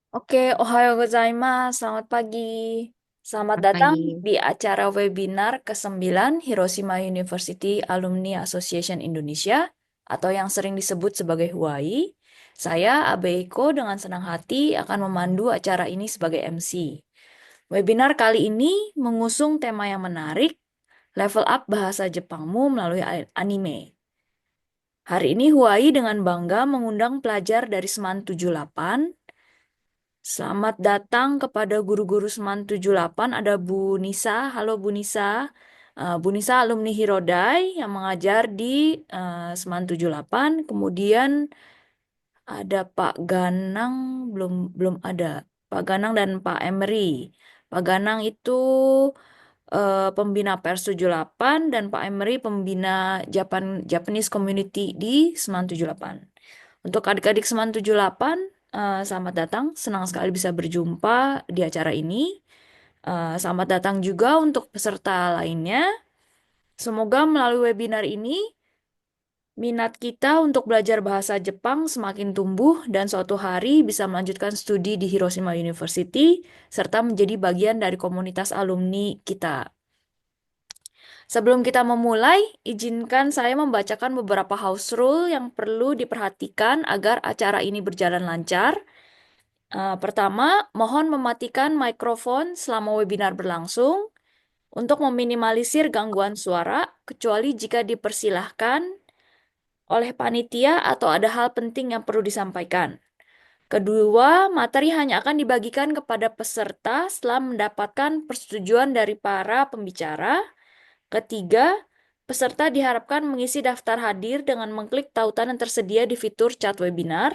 Oke, ohayo gozaimasu. Selamat pagi. Selamat Selamat datang pagi. di acara webinar ke-9 Hiroshima University Alumni Association Indonesia atau yang sering disebut sebagai HUAI. Saya, Abe Iko, dengan senang hati akan memandu acara ini sebagai MC. Webinar kali ini mengusung tema yang menarik, level up bahasa Jepangmu melalui anime. Hari ini HUAI dengan bangga mengundang pelajar dari Seman 78. Selamat datang kepada guru-guru Seman 78. Ada Bu Nisa. Halo Bu Nisa. Bu Nisa alumni Hirodai yang mengajar di Seman 78. Kemudian ada Pak Ganang, belum belum ada. Pak Ganang dan Pak Emery. Pak Ganang itu pembina Pers 78 dan Pak Emery pembina Japanese Community di Seman 78. Untuk adik-adik Seman 78, selamat datang. Senang sekali bisa berjumpa di acara ini. Selamat datang juga untuk peserta lainnya. Semoga melalui webinar ini, minat kita untuk belajar bahasa Jepang semakin tumbuh dan suatu hari bisa melanjutkan studi di Hiroshima University, serta menjadi bagian dari komunitas alumni kita. Sebelum kita memulai, izinkan saya membacakan beberapa house rule yang perlu diperhatikan agar acara ini berjalan lancar. Pertama, mohon mematikan mikrofon selama webinar berlangsung untuk meminimalisir gangguan suara, kecuali jika dipersilahkan oleh panitia atau ada hal penting yang perlu disampaikan. Kedua, materi hanya akan dibagikan kepada peserta setelah mendapatkan persetujuan dari para pembicara. Ketiga, peserta diharapkan mengisi daftar hadir dengan mengklik tautan yang tersedia di fitur chat webinar.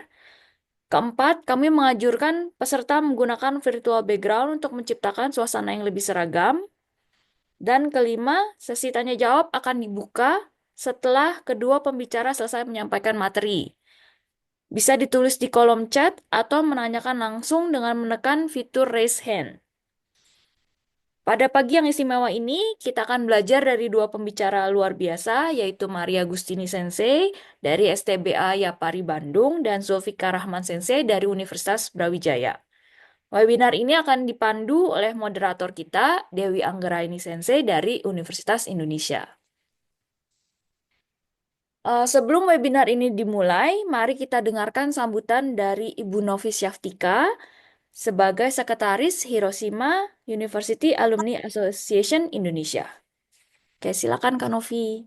Keempat, kami menganjurkan peserta menggunakan virtual background untuk menciptakan suasana yang lebih seragam. Dan kelima, sesi tanya jawab akan dibuka setelah kedua pembicara selesai menyampaikan materi. Bisa ditulis di kolom chat atau menanyakan langsung dengan menekan fitur raise hand. Pada pagi yang istimewa ini, kita akan belajar dari dua pembicara luar biasa, yaitu Maria Gustini Sensei dari STBA Yapari Bandung dan Zulfikar Rahman Sensei dari Universitas Brawijaya. Webinar ini akan dipandu oleh moderator kita, Dewi Anggraini Sensei dari Universitas Indonesia. Sebelum webinar ini dimulai, mari kita dengarkan sambutan dari Ibu Novi Syaftika sebagai Sekretaris Hiroshima University Alumni Association Indonesia. Oke, silakan Kak Novi.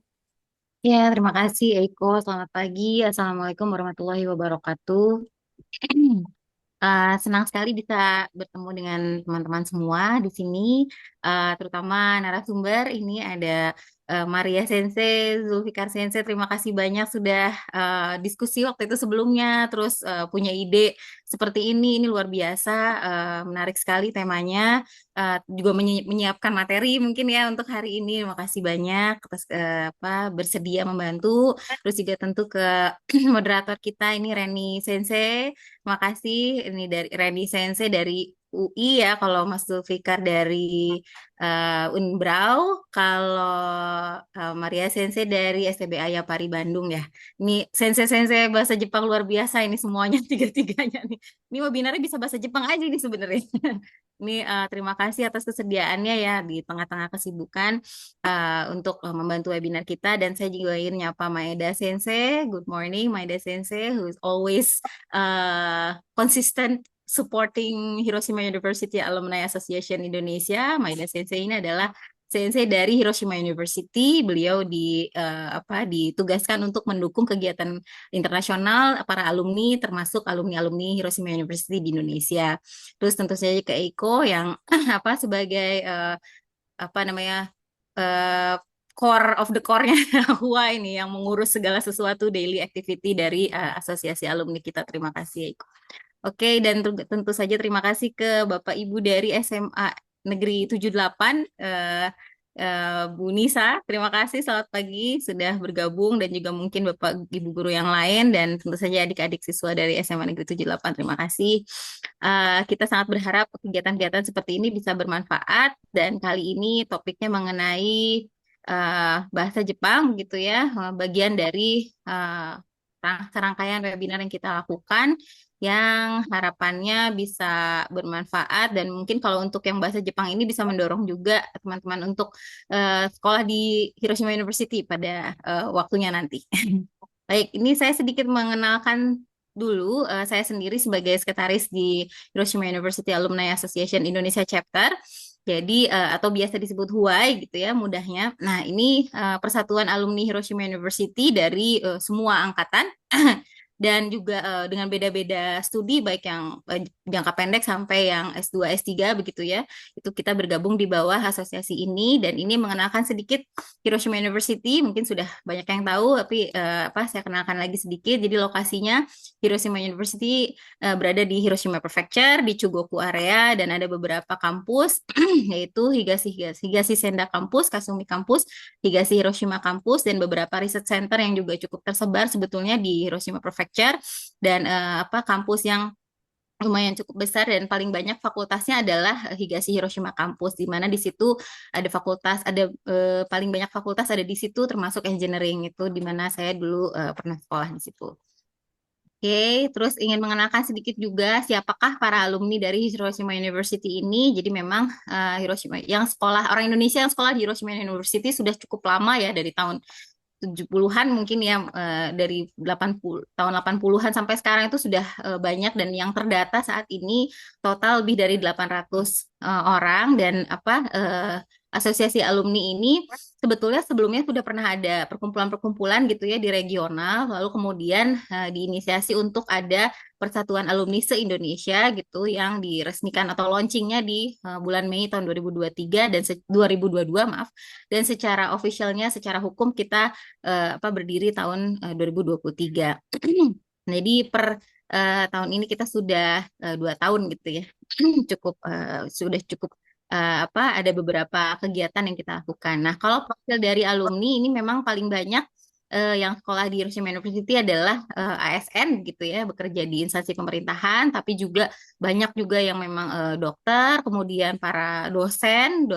Ya, terima kasih Eko. Selamat pagi. Assalamualaikum warahmatullahi wabarakatuh. Senang sekali bisa bertemu dengan teman-teman semua di sini, terutama narasumber. Ini ada Maria Sensei, Zulfikar Sensei. Terima kasih banyak sudah diskusi waktu itu sebelumnya. Terus punya ide seperti ini luar biasa, menarik sekali temanya. Juga menyiapkan materi mungkin ya untuk hari ini. Terima kasih banyak atas apa bersedia membantu. Terus juga tentu ke moderator kita ini Reni Sensei. Terima kasih. Ini dari Randy Sensei dari UI ya. Kalau Mas Zulfikar dari Unbrau. Kalau Maria Sensei dari STBA Yapari Bandung ya. Ini Sensei-sensei bahasa Jepang luar biasa ini semuanya tiga-tiganya nih. Ini webinarnya bisa bahasa Jepang aja nih sebenarnya. Ini terima kasih atas kesediaannya ya di tengah-tengah kesibukan untuk membantu webinar kita, dan saya juga ingin nyapa Maeda Sensei. Good morning Maeda Sensei, who is always consistent supporting Hiroshima University Alumni Association Indonesia. Maeda Sensei ini adalah Sensei dari Hiroshima University. Beliau ditugaskan untuk mendukung kegiatan internasional para alumni, termasuk alumni-alumni Hiroshima University di Indonesia. Terus tentu saja ke Eiko yang sebagai apa namanya eh, core of the core-nya HUA ini yang mengurus segala sesuatu daily activity dari asosiasi alumni kita. Terima kasih Eiko. Oke, dan tentu saja terima kasih ke Bapak Ibu dari SMA Negeri 78, Bu Nisa. Terima kasih, selamat pagi sudah bergabung, dan juga mungkin Bapak Ibu guru yang lain, dan tentu saja adik-adik siswa dari SMA Negeri 78. Terima kasih. Kita sangat berharap kegiatan-kegiatan seperti ini bisa bermanfaat, dan kali ini topiknya mengenai bahasa Jepang gitu ya, bagian dari serangkaian webinar yang kita lakukan. yang harapannya bisa bermanfaat dan mungkin kalau untuk yang bahasa Jepang ini bisa mendorong juga teman-teman untuk sekolah di Hiroshima University pada waktunya nanti. Baik, ini saya sedikit mengenalkan dulu saya sendiri sebagai sekretaris di Hiroshima University Alumni Association Indonesia Chapter. Jadi atau biasa disebut HUAI gitu ya mudahnya. Nah, ini Persatuan Alumni Hiroshima University dari semua angkatan dan juga dengan beda-beda studi baik yang jangka pendek sampai yang S2, S3 begitu ya. Itu kita bergabung di bawah asosiasi ini dan ini mengenalkan sedikit Hiroshima University, mungkin sudah banyak yang tahu tapi saya kenalkan lagi sedikit. Jadi lokasinya Hiroshima University berada di Hiroshima Prefecture di Chugoku area dan ada beberapa kampus yaitu Higashi Senda Campus, Kasumi Campus, Higashi Hiroshima Campus dan beberapa research center yang juga cukup tersebar sebetulnya di Hiroshima Prefecture dan kampus yang lumayan cukup besar dan paling banyak fakultasnya adalah Higashi Hiroshima Campus di mana di situ ada paling banyak fakultas ada di situ termasuk engineering itu di mana saya dulu pernah sekolah di situ. Oke, terus ingin mengenalkan sedikit juga siapakah para alumni dari Hiroshima University ini. Jadi memang Hiroshima yang sekolah orang Indonesia yang sekolah di Hiroshima University sudah cukup lama ya dari tahun 70-an mungkin ya dari 80 tahun 80-an sampai sekarang itu sudah banyak dan yang terdata saat ini total lebih dari 800 orang dan asosiasi alumni ini sebetulnya sebelumnya sudah pernah ada perkumpulan-perkumpulan gitu ya di regional lalu kemudian diinisiasi untuk ada Persatuan Alumni se-Indonesia gitu yang diresmikan atau launchingnya di bulan Mei tahun 2023 dan 2022 maaf dan secara officialnya secara hukum kita berdiri tahun 2023. Jadi per tahun ini kita sudah 2 tahun gitu ya, sudah cukup ada beberapa kegiatan yang kita lakukan. Nah, kalau profil dari alumni ini memang paling banyak yang sekolah di Hiroshima University adalah ASN gitu ya, bekerja di instansi pemerintahan, tapi juga banyak juga yang memang dokter, kemudian para dosen,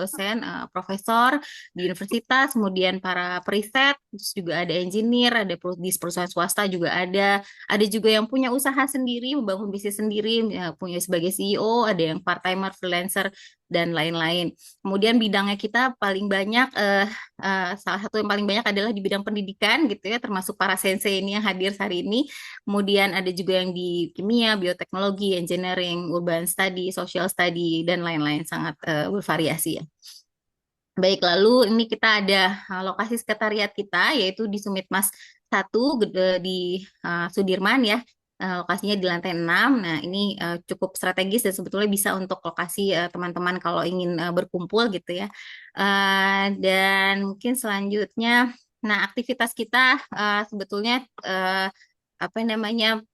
profesor di universitas, kemudian para periset, terus juga ada engineer, ada di perusahaan swasta juga ada juga yang punya usaha sendiri, membangun bisnis sendiri, ya, punya sebagai CEO, ada yang part-timer, freelancer, dan lain-lain. Kemudian bidangnya kita paling banyak salah satu yang paling banyak adalah di bidang pendidikan gitu ya, termasuk para sensei ini yang hadir hari ini. Kemudian ada juga yang di kimia, bioteknologi, engineering, urban study, social study, dan lain-lain sangat bervariasi ya. Baik, lalu ini kita ada lokasi sekretariat kita yaitu di Sumitmas 1 di Sudirman ya. Lokasinya di lantai 6. Nah, ini cukup strategis dan sebetulnya bisa untuk lokasi teman-teman kalau ingin berkumpul gitu ya. Dan mungkin selanjutnya, nah aktivitas kita sebetulnya apa namanya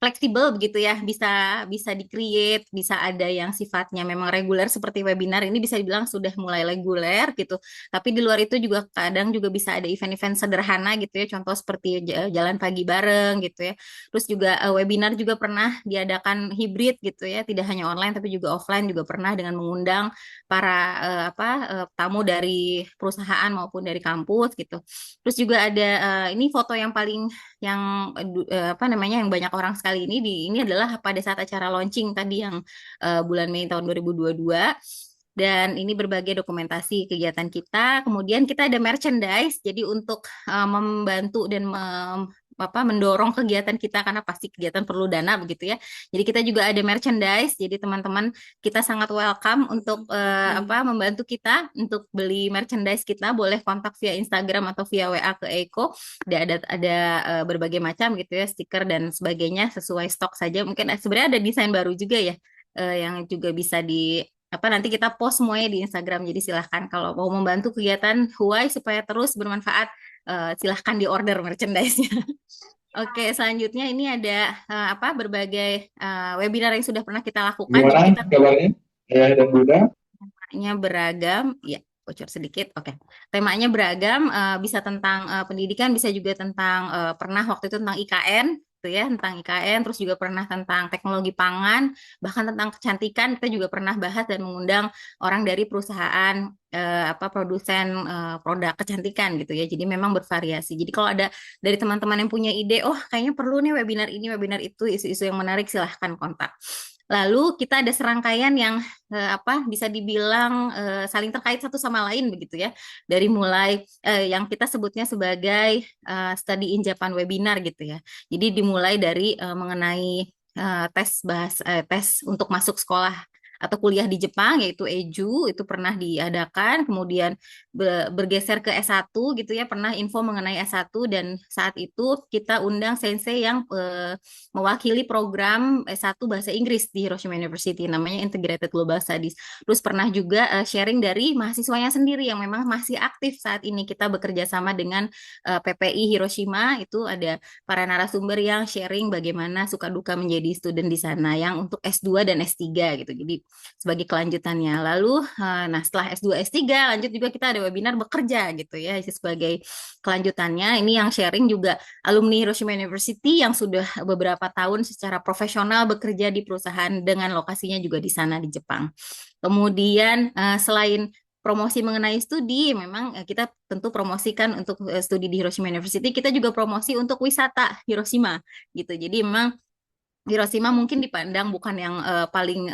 fleksibel begitu ya, bisa bisa di-create, bisa ada yang sifatnya memang reguler seperti webinar ini bisa dibilang sudah mulai reguler gitu. Tapi di luar itu juga kadang juga bisa ada event-event sederhana gitu ya, contoh seperti jalan pagi bareng gitu ya. Terus juga webinar juga pernah diadakan hibrid gitu ya, tidak hanya online tapi juga offline juga pernah dengan mengundang para tamu dari perusahaan maupun dari kampus gitu. Terus juga ada ini foto yang paling yang yang banyak orang sekali ini adalah pada saat acara launching tadi yang bulan Mei tahun 2022 dan ini berbagai dokumentasi kegiatan kita. Kemudian kita ada merchandise, jadi untuk membantu dan mendorong kegiatan kita karena pasti kegiatan perlu dana begitu ya. Jadi kita juga ada merchandise, jadi teman-teman kita sangat welcome untuk membantu kita untuk beli merchandise kita. Boleh kontak via Instagram atau via WA ke Eko. Ada berbagai macam gitu ya, stiker dan sebagainya sesuai stok saja. Mungkin sebenarnya ada desain baru juga ya yang juga bisa nanti kita post semuanya di Instagram. Jadi silahkan kalau mau membantu kegiatan Huai supaya terus bermanfaat, silahkan di order merchandise-nya. Oke, selanjutnya ini ada berbagai webinar yang sudah pernah kita lakukan. Jadi Gimana kita kabarnya? Dan Bunda? temanya beragam, ya bocor sedikit. Oke, temanya beragam, bisa tentang pendidikan, bisa juga tentang pernah waktu itu tentang IKN. gitu ya, tentang IKN, terus juga pernah tentang teknologi pangan, bahkan tentang kecantikan kita juga pernah bahas dan mengundang orang dari perusahaan produsen produk kecantikan gitu ya. Jadi memang bervariasi. Jadi kalau ada dari teman-teman yang punya ide, oh kayaknya perlu nih webinar ini, webinar itu, isu-isu yang menarik, silahkan kontak. Lalu kita ada serangkaian yang bisa dibilang saling terkait satu sama lain begitu ya. Dari mulai yang kita sebutnya sebagai study in Japan webinar gitu ya. Jadi dimulai dari mengenai tes untuk masuk sekolah atau kuliah di Jepang yaitu EJU itu pernah diadakan, kemudian bergeser ke S1 gitu ya, pernah info mengenai S1 dan saat itu kita undang sensei yang mewakili program S1 bahasa Inggris di Hiroshima University namanya Integrated Global Studies. Terus pernah juga sharing dari mahasiswanya sendiri yang memang masih aktif saat ini. Kita bekerja sama dengan PPI Hiroshima, itu ada para narasumber yang sharing bagaimana suka duka menjadi student di sana yang untuk S2 dan S3 gitu. Jadi sebagai kelanjutannya. Lalu nah setelah S2 S3 lanjut juga kita ada webinar bekerja gitu ya sebagai kelanjutannya. Ini yang sharing juga alumni Hiroshima University yang sudah beberapa tahun secara profesional bekerja di perusahaan dengan lokasinya juga di sana di Jepang. Kemudian selain promosi mengenai studi, memang kita tentu promosikan untuk studi di Hiroshima University, kita juga promosi untuk wisata Hiroshima gitu. Jadi memang Hiroshima mungkin dipandang bukan yang paling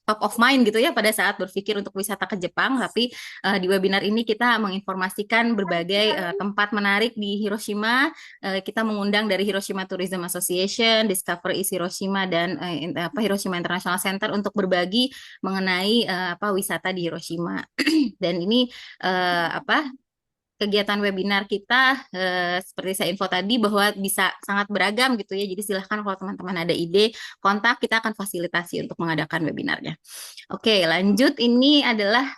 top of mind gitu ya pada saat berpikir untuk wisata ke Jepang, tapi di webinar ini kita menginformasikan berbagai tempat menarik di Hiroshima. Kita mengundang dari Hiroshima Tourism Association, Discover East Hiroshima dan Hiroshima International Center untuk berbagi mengenai wisata di Hiroshima. Dan ini eh, apa kegiatan webinar kita seperti saya info tadi bahwa bisa sangat beragam gitu ya. Jadi silahkan kalau teman-teman ada ide, kontak kita akan fasilitasi untuk mengadakan webinarnya. Oke, lanjut. Ini adalah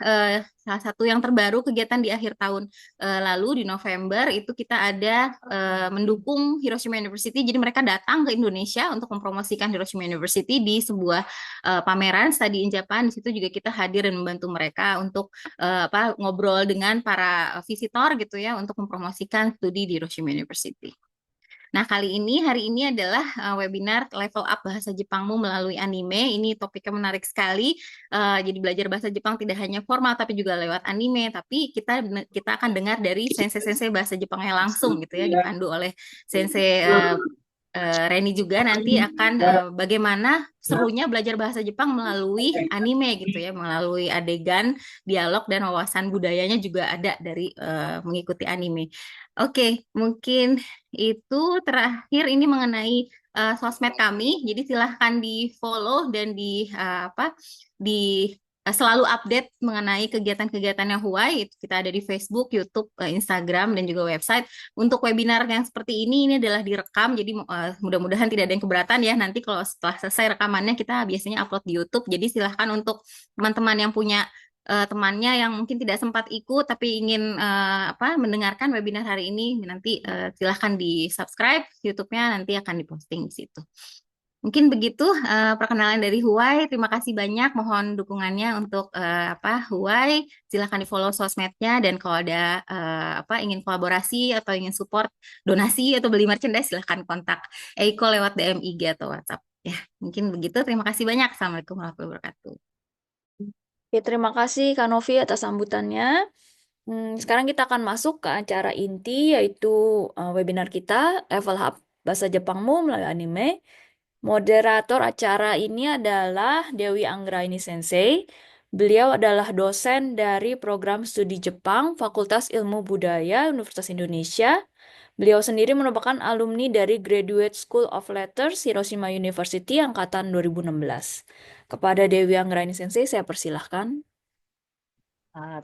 salah satu yang terbaru kegiatan di akhir tahun lalu di November itu kita ada mendukung Hiroshima University. Jadi mereka datang ke Indonesia untuk mempromosikan Hiroshima University di sebuah pameran Study in Japan. Di situ juga kita hadir dan membantu mereka untuk ngobrol dengan para visitor gitu ya untuk mempromosikan studi di Hiroshima University. Nah, hari ini adalah webinar Level Up Bahasa Jepangmu melalui anime. Ini topiknya menarik sekali. Jadi belajar bahasa Jepang tidak hanya formal tapi juga lewat anime. Tapi kita akan dengar dari sensei-sensei bahasa Jepangnya langsung gitu ya, dipandu oleh sensei Reni juga nanti akan bagaimana serunya belajar bahasa Jepang melalui anime gitu ya, melalui adegan, dialog dan wawasan budayanya juga ada dari mengikuti anime. Oke, mungkin itu terakhir ini mengenai sosmed kami. Jadi silahkan di follow dan di selalu update mengenai kegiatan-kegiatan yang Huai. Kita ada di Facebook, YouTube, Instagram dan juga website. Untuk webinar yang seperti ini adalah direkam, jadi mudah-mudahan tidak ada yang keberatan ya. Nanti kalau setelah selesai rekamannya kita biasanya upload di YouTube. Jadi silahkan untuk teman-teman yang punya temannya yang mungkin tidak sempat ikut tapi ingin mendengarkan webinar hari ini, nanti silahkan di subscribe YouTube-nya, nanti akan diposting di situ. Mungkin begitu perkenalan dari Huai. Terima kasih banyak. Mohon dukungannya untuk Huai. Silahkan di follow sosmednya dan kalau ada ingin kolaborasi atau ingin support donasi atau beli merchandise silahkan kontak Eiko lewat DM IG atau WhatsApp. Ya, mungkin begitu. Terima kasih banyak. Assalamualaikum warahmatullahi wabarakatuh. Oke, terima kasih Kak Novi atas sambutannya. Sekarang kita akan masuk ke acara inti yaitu webinar kita Level Up Bahasa Jepangmu melalui anime. Moderator acara ini adalah Dewi Anggraini Sensei. Beliau adalah dosen dari program studi Jepang Fakultas Ilmu Budaya Universitas Indonesia. Beliau sendiri merupakan alumni dari Graduate School of Letters Hiroshima University angkatan 2016. Kepada Dewi Anggraini Sensei, saya persilahkan.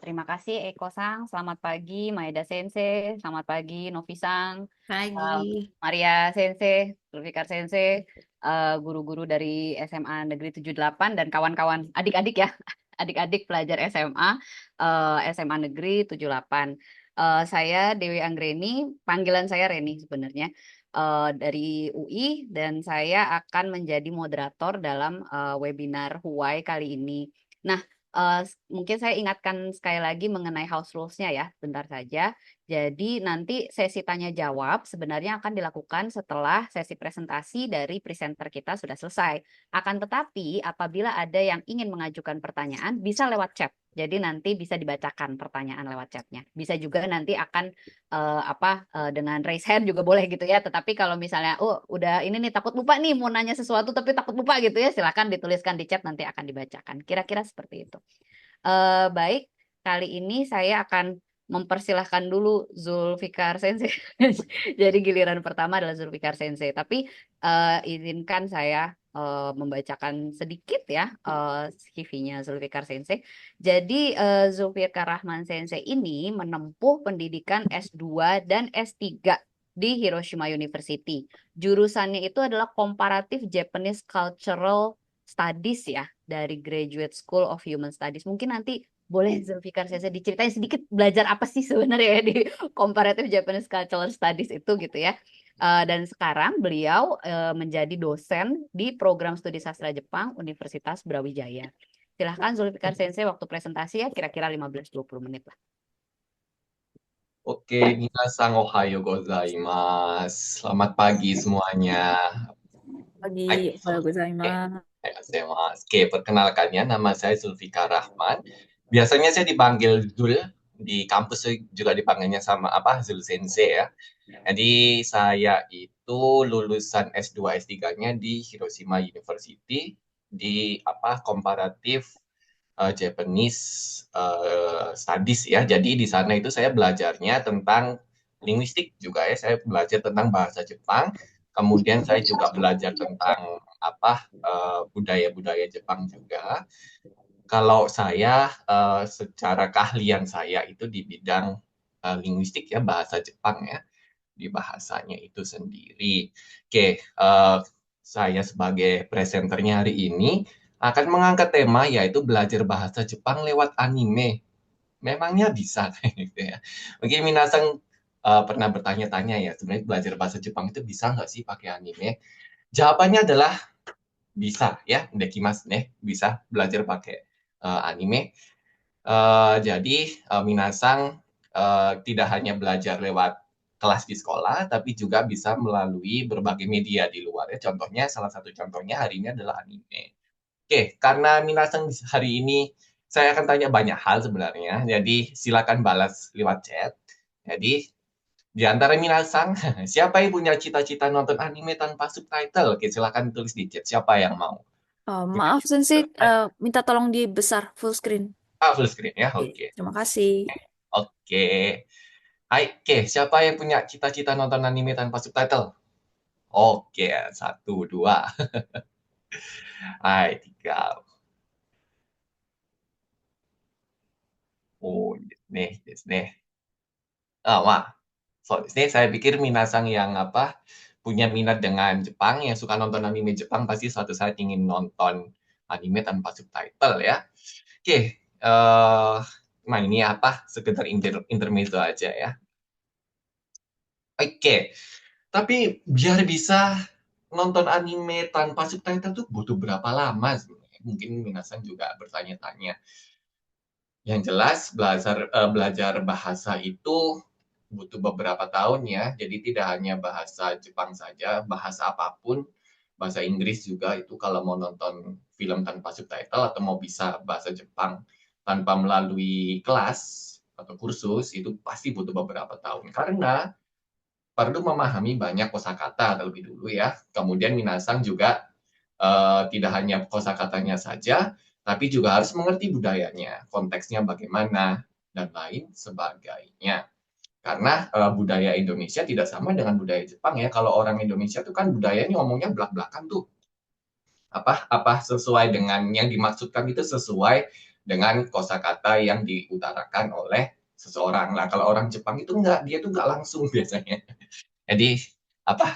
Terima kasih Eko-sang, selamat pagi Maeda Sensei, selamat pagi Novi-sang, Pagi. Maria Sensei, Zulfikar Sensei, guru-guru dari SMA Negeri 78 dan kawan-kawan adik-adik ya, adik-adik pelajar SMA Negeri 78. Saya Dewi Anggreni, panggilan saya Reni sebenarnya, dari UI dan saya akan menjadi moderator dalam webinar Huai kali ini. Nah, mungkin saya ingatkan sekali lagi mengenai house rules-nya ya, bentar saja. Jadi nanti sesi tanya jawab sebenarnya akan dilakukan setelah sesi presentasi dari presenter kita sudah selesai. Akan tetapi apabila ada yang ingin mengajukan pertanyaan bisa lewat chat. Jadi nanti bisa dibacakan pertanyaan lewat chatnya. Bisa juga nanti akan dengan raise hand juga boleh gitu ya. Tetapi kalau misalnya udah ini nih takut lupa nih mau nanya sesuatu tapi takut lupa gitu ya, silakan dituliskan di chat nanti akan dibacakan. Kira-kira seperti itu. Baik, kali ini saya akan mempersilahkan dulu Zulfikar Sensei. Jadi giliran pertama adalah Zulfikar Sensei. Tapi izinkan saya membacakan sedikit ya CV-nya Zulfikar Sensei. Jadi Zulfikar Rahman Sensei ini menempuh pendidikan S2 dan S3 di Hiroshima University. Jurusannya itu adalah Comparative Japanese Cultural Studies ya dari Graduate School of Human Studies. Mungkin nanti boleh Zulfikar saya diceritain sedikit belajar apa sih sebenarnya ya di Comparative Japanese Cultural Studies itu gitu ya. Dan sekarang beliau menjadi dosen di program studi sastra Jepang Universitas Brawijaya. Silahkan Zulfikar Sensei waktu presentasi ya kira-kira 15-20 menit lah. Oke, minasan ohayo gozaimasu. Selamat pagi semuanya. Pagi, Hai, ohayou Oke, perkenalkan ya, nama saya Zulfikar Rahman. Biasanya saya dipanggil Zul, di kampus juga dipanggilnya sama Zul Sensei ya. Jadi saya itu lulusan S2 S3-nya di Hiroshima University di komparatif Japanese Studies ya. Jadi di sana itu saya belajarnya tentang linguistik juga ya. Saya belajar tentang bahasa Jepang. Kemudian saya juga belajar tentang budaya-budaya Jepang juga. Kalau saya secara keahlian saya itu di bidang linguistik ya, bahasa Jepang ya, di bahasanya itu sendiri. Oke, saya sebagai presenternya hari ini akan mengangkat tema yaitu belajar bahasa Jepang lewat anime. Memangnya bisa kayak gitu ya. Mungkin minasan pernah bertanya-tanya ya, sebenarnya belajar bahasa Jepang itu bisa nggak sih pakai anime? Jawabannya adalah bisa ya, dekimasu nih, bisa belajar pakai anime. Jadi minasan tidak hanya belajar lewat kelas di sekolah, tapi juga bisa melalui berbagai media di luar ya. Contohnya, salah satu contohnya hari ini adalah anime. Oke, karena minasan hari ini saya akan tanya banyak hal sebenarnya, jadi silakan balas lewat chat. Jadi di antara minasan, siapa yang punya cita-cita nonton anime tanpa subtitle? Oke, silakan tulis di chat. Siapa yang mau? Maaf, Sensei, minta tolong dibesar full screen. Full screen ya, Oke, oke. terima kasih. Oke. Hai, oke. Siapa yang punya cita-cita nonton anime tanpa subtitle? Oke, 1, 2. Hai, 3. Oh, nih, nih. Wah, ini saya pikir minasang yang punya minat dengan Jepang, yang suka nonton anime Jepang pasti suatu saat ingin nonton anime tanpa subtitle ya. Oke, ini sekedar intermezzo aja ya. Oke, tapi biar bisa nonton anime tanpa subtitle tuh butuh berapa lama sebenarnya? Mungkin minasan juga bertanya-tanya. Yang jelas belajar bahasa itu butuh beberapa tahun ya. Jadi tidak hanya bahasa Jepang saja, bahasa apapun, bahasa Inggris juga itu kalau mau nonton film tanpa subtitle atau mau bisa bahasa Jepang tanpa melalui kelas atau kursus itu pasti butuh beberapa tahun. Karena perlu memahami banyak kosakata terlebih dulu ya. Kemudian minasang juga tidak hanya kosakatanya saja, tapi juga harus mengerti budayanya, konteksnya bagaimana, dan lain sebagainya. Karena budaya Indonesia tidak sama dengan budaya Jepang ya. Kalau orang Indonesia tuh kan budayanya ngomongnya belak-belakan tuh. Sesuai dengan yang dimaksudkan itu sesuai dengan kosakata yang diutarakan oleh seseorang. Nah, kalau orang Jepang itu enggak, dia tuh enggak langsung biasanya. Jadi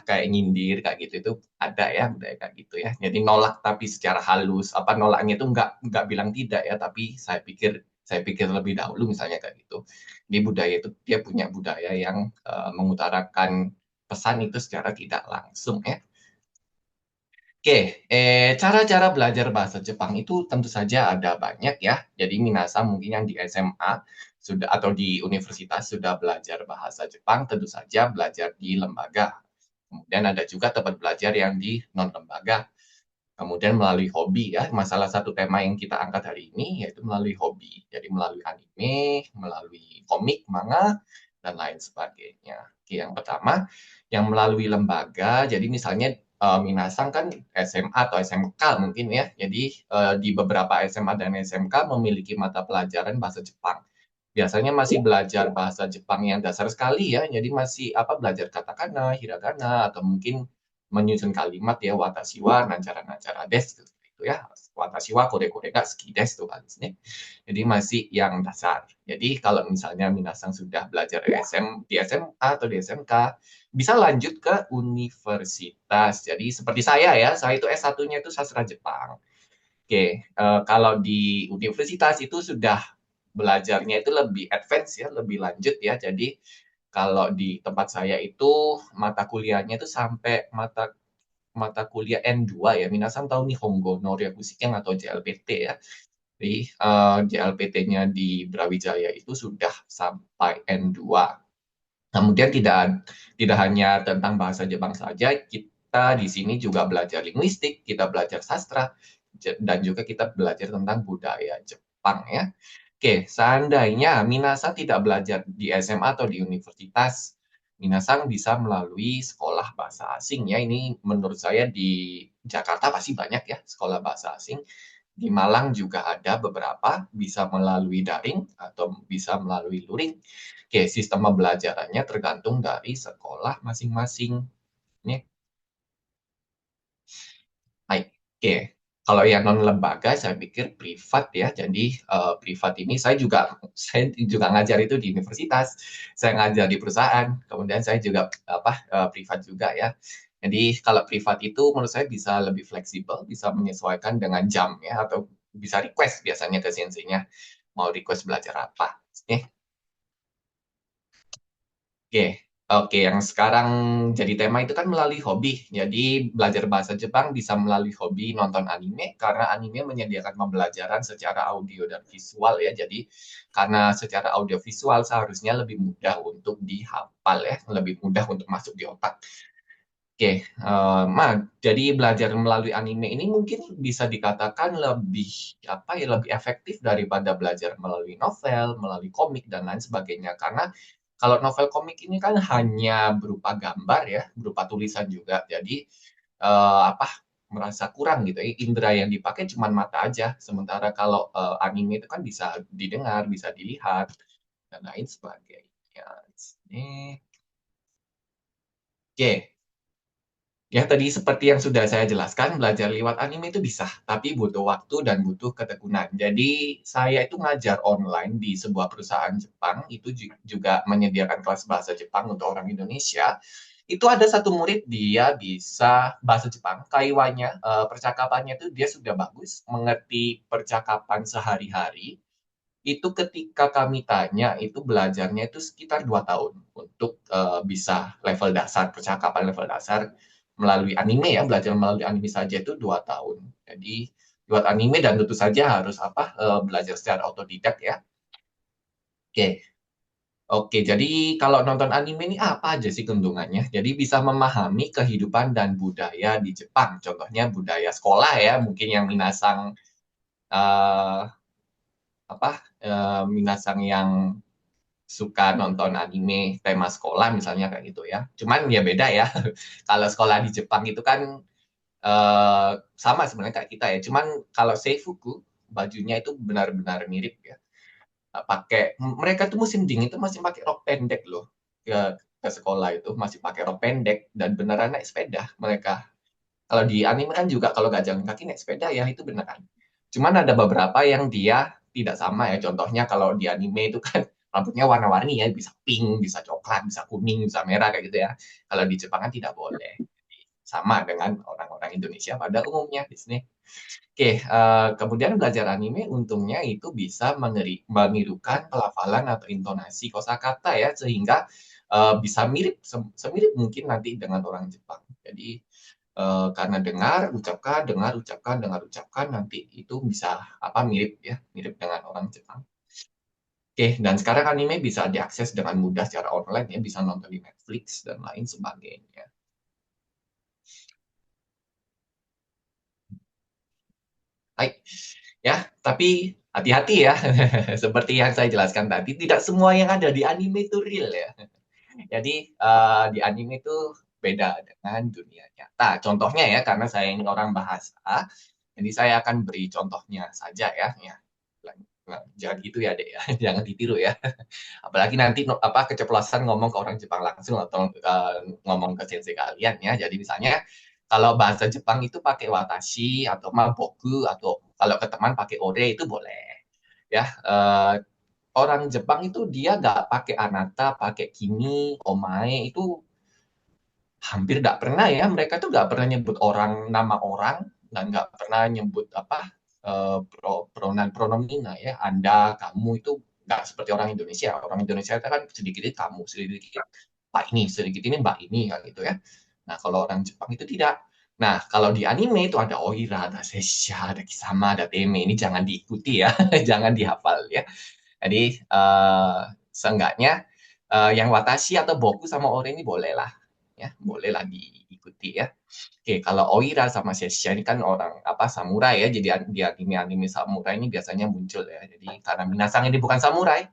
kayak nyindir kayak gitu itu ada ya budaya kayak gitu ya. Jadi nolak tapi secara halus, nolaknya itu enggak bilang tidak ya, tapi saya pikir lebih dahulu misalnya kayak gitu. Di budaya itu dia punya budaya yang mengutarakan pesan itu secara tidak langsung ya. Oke, cara-cara belajar bahasa Jepang itu tentu saja ada banyak ya. Jadi minasa mungkin yang di SMA sudah atau di universitas sudah belajar bahasa Jepang, tentu saja belajar di lembaga. Kemudian ada juga tempat belajar yang di non lembaga. Kemudian melalui hobi ya, masalah satu tema yang kita angkat hari ini yaitu melalui hobi. Jadi melalui anime, melalui komik, manga, dan lain sebagainya. Oke, yang pertama, yang melalui lembaga, jadi misalnya Minasang kan SMA atau SMK mungkin ya. Jadi di beberapa SMA dan SMK memiliki mata pelajaran bahasa Jepang. Biasanya masih belajar bahasa Jepang yang dasar sekali ya. Jadi masih belajar katakana, hiragana, atau mungkin menyusun kalimat ya watashi wa nancara-nancara desu itu ya. Watashi wa kore-kore ga suki desu tuh kan. Jadi masih yang dasar. Jadi kalau misalnya Minasang sudah belajar di SMA atau di SMK, bisa lanjut ke universitas. Jadi seperti saya ya, saya itu S1-nya itu sastra Jepang. Oke, kalau di universitas itu sudah belajarnya itu lebih advance ya, lebih lanjut ya. Jadi kalau di tempat saya itu mata kuliahnya itu sampai mata mata kuliah N2 ya. Minasan tahu Nihongo no Ryakushikeng atau JLPT ya. Jadi JLPT-nya di Brawijaya itu sudah sampai N2. Kemudian tidak hanya tentang bahasa Jepang saja, kita di sini juga belajar linguistik, kita belajar sastra, dan juga kita belajar tentang budaya Jepang ya. Oke, seandainya Minasan tidak belajar di SMA atau di universitas, Minasan bisa melalui sekolah bahasa asing ya. Ini menurut saya di Jakarta pasti banyak ya sekolah bahasa asing. Di Malang juga ada beberapa, bisa melalui daring atau bisa melalui luring. Oke, sistem pembelajarannya tergantung dari sekolah masing-masing. Ini, baik. Oke, kalau yang non lembaga saya pikir privat ya. Jadi privat ini saya juga ngajar itu di universitas, saya ngajar di perusahaan, kemudian saya juga privat juga ya. Jadi kalau privat itu menurut saya bisa lebih fleksibel, bisa menyesuaikan dengan jam ya, atau bisa request biasanya ke senseinya mau request belajar apa. Oke, oke. Yang sekarang jadi tema itu kan melalui hobi. Jadi belajar bahasa Jepang bisa melalui hobi nonton anime karena anime menyediakan pembelajaran secara audio dan visual ya. Jadi karena secara audio visual seharusnya lebih mudah untuk dihafal ya, lebih mudah untuk masuk di otak. Oke, jadi belajar melalui anime ini mungkin bisa dikatakan lebih efektif daripada belajar melalui novel, melalui komik dan lain sebagainya. Karena kalau novel komik ini kan hanya berupa gambar ya, berupa tulisan juga. Jadi eh, apa merasa kurang gitu ya. Indera yang dipakai cuma mata aja. Sementara kalau anime itu kan bisa didengar, bisa dilihat dan lain sebagainya. Ini. Oke. Ya, tadi seperti yang sudah saya jelaskan, belajar lewat anime itu bisa, tapi butuh waktu dan butuh ketekunan. Jadi, saya itu ngajar online di sebuah perusahaan Jepang, itu juga menyediakan kelas bahasa Jepang untuk orang Indonesia. Itu ada satu murid, dia bisa bahasa Jepang, kaiwanya, percakapannya itu dia sudah bagus, mengerti percakapan sehari-hari. Itu ketika kami tanya, itu belajarnya itu sekitar 2 tahun untuk bisa level dasar, percakapan level dasar melalui anime ya, belajar melalui anime saja itu 2 tahun. Jadi buat anime dan tentu saja harus belajar secara otodidak ya. Oke, oke. Jadi kalau nonton anime ini apa aja sih keuntungannya? Jadi bisa memahami kehidupan dan budaya di Jepang. Contohnya budaya sekolah ya, mungkin yang eh, minasang yang suka nonton anime tema sekolah misalnya kayak gitu ya. Cuman ya beda ya. Kalau sekolah di Jepang itu kan eh, sama sebenarnya kayak kita ya. Cuman kalau Seifuku bajunya itu benar-benar mirip ya. Mereka tuh musim dingin itu masih pakai rok pendek loh ke sekolah itu masih pakai rok pendek dan beneran naik sepeda mereka. Kalau di anime kan juga kalau nggak jalan kaki naik sepeda ya itu beneran. Cuman ada beberapa yang dia tidak sama ya. Contohnya kalau di anime itu kan rambutnya warna-warni ya, bisa pink, bisa coklat, bisa kuning, bisa merah kayak gitu ya. Kalau di Jepang kan tidak boleh. Sama dengan orang-orang Indonesia pada umumnya di sini. Oke, kemudian belajar anime untungnya itu bisa menirukan pelafalan atau intonasi kosakata ya, sehingga bisa semirip mungkin nanti dengan orang Jepang. Jadi karena dengar, ucapkan, nanti itu bisa mirip ya, mirip dengan orang Jepang. Oke, dan sekarang anime bisa diakses dengan mudah secara online ya, bisa nonton di Netflix dan lain sebagainya. Baik, ya, tapi hati-hati ya. Seperti yang saya jelaskan tadi, tidak semua yang ada di anime itu real ya. Jadi di anime itu beda dengan dunia nyata. Contohnya ya, karena saya ini orang bahasa, jadi saya akan beri contohnya saja ya. Ya, jangan gitu ya dek ya, jangan ditiru ya. Apalagi nanti keceplosan ngomong ke orang Jepang langsung atau ngomong ke sensei kalian ya. Jadi misalnya kalau bahasa Jepang itu pakai watashi atau maboku atau kalau ke teman pakai ore itu boleh. Ya, orang Jepang itu dia nggak pakai anata, pakai kini, omae itu hampir nggak pernah ya. Mereka tuh nggak pernah nyebut orang nama orang dan nggak pernah nyebut pronoun pronomina ya. Anda, kamu itu nggak seperti orang Indonesia. Orang Indonesia itu kan sedikit kamu, sedikit pak ini, sedikit ini mbak ini kayak gitu ya. Nah kalau orang Jepang itu tidak. Nah kalau di anime itu ada oira, ada sesha, ada kisama, ada teme. Ini jangan diikuti ya, jangan dihafal ya. Jadi seenggaknya yang watashi atau boku sama ore ini boleh lah ya, boleh lah diikuti ya. Oke, kalau oira sama sesha ini kan orang samurai ya, jadi di anime samurai ini biasanya muncul ya. Jadi karena Minasang ini bukan samurai,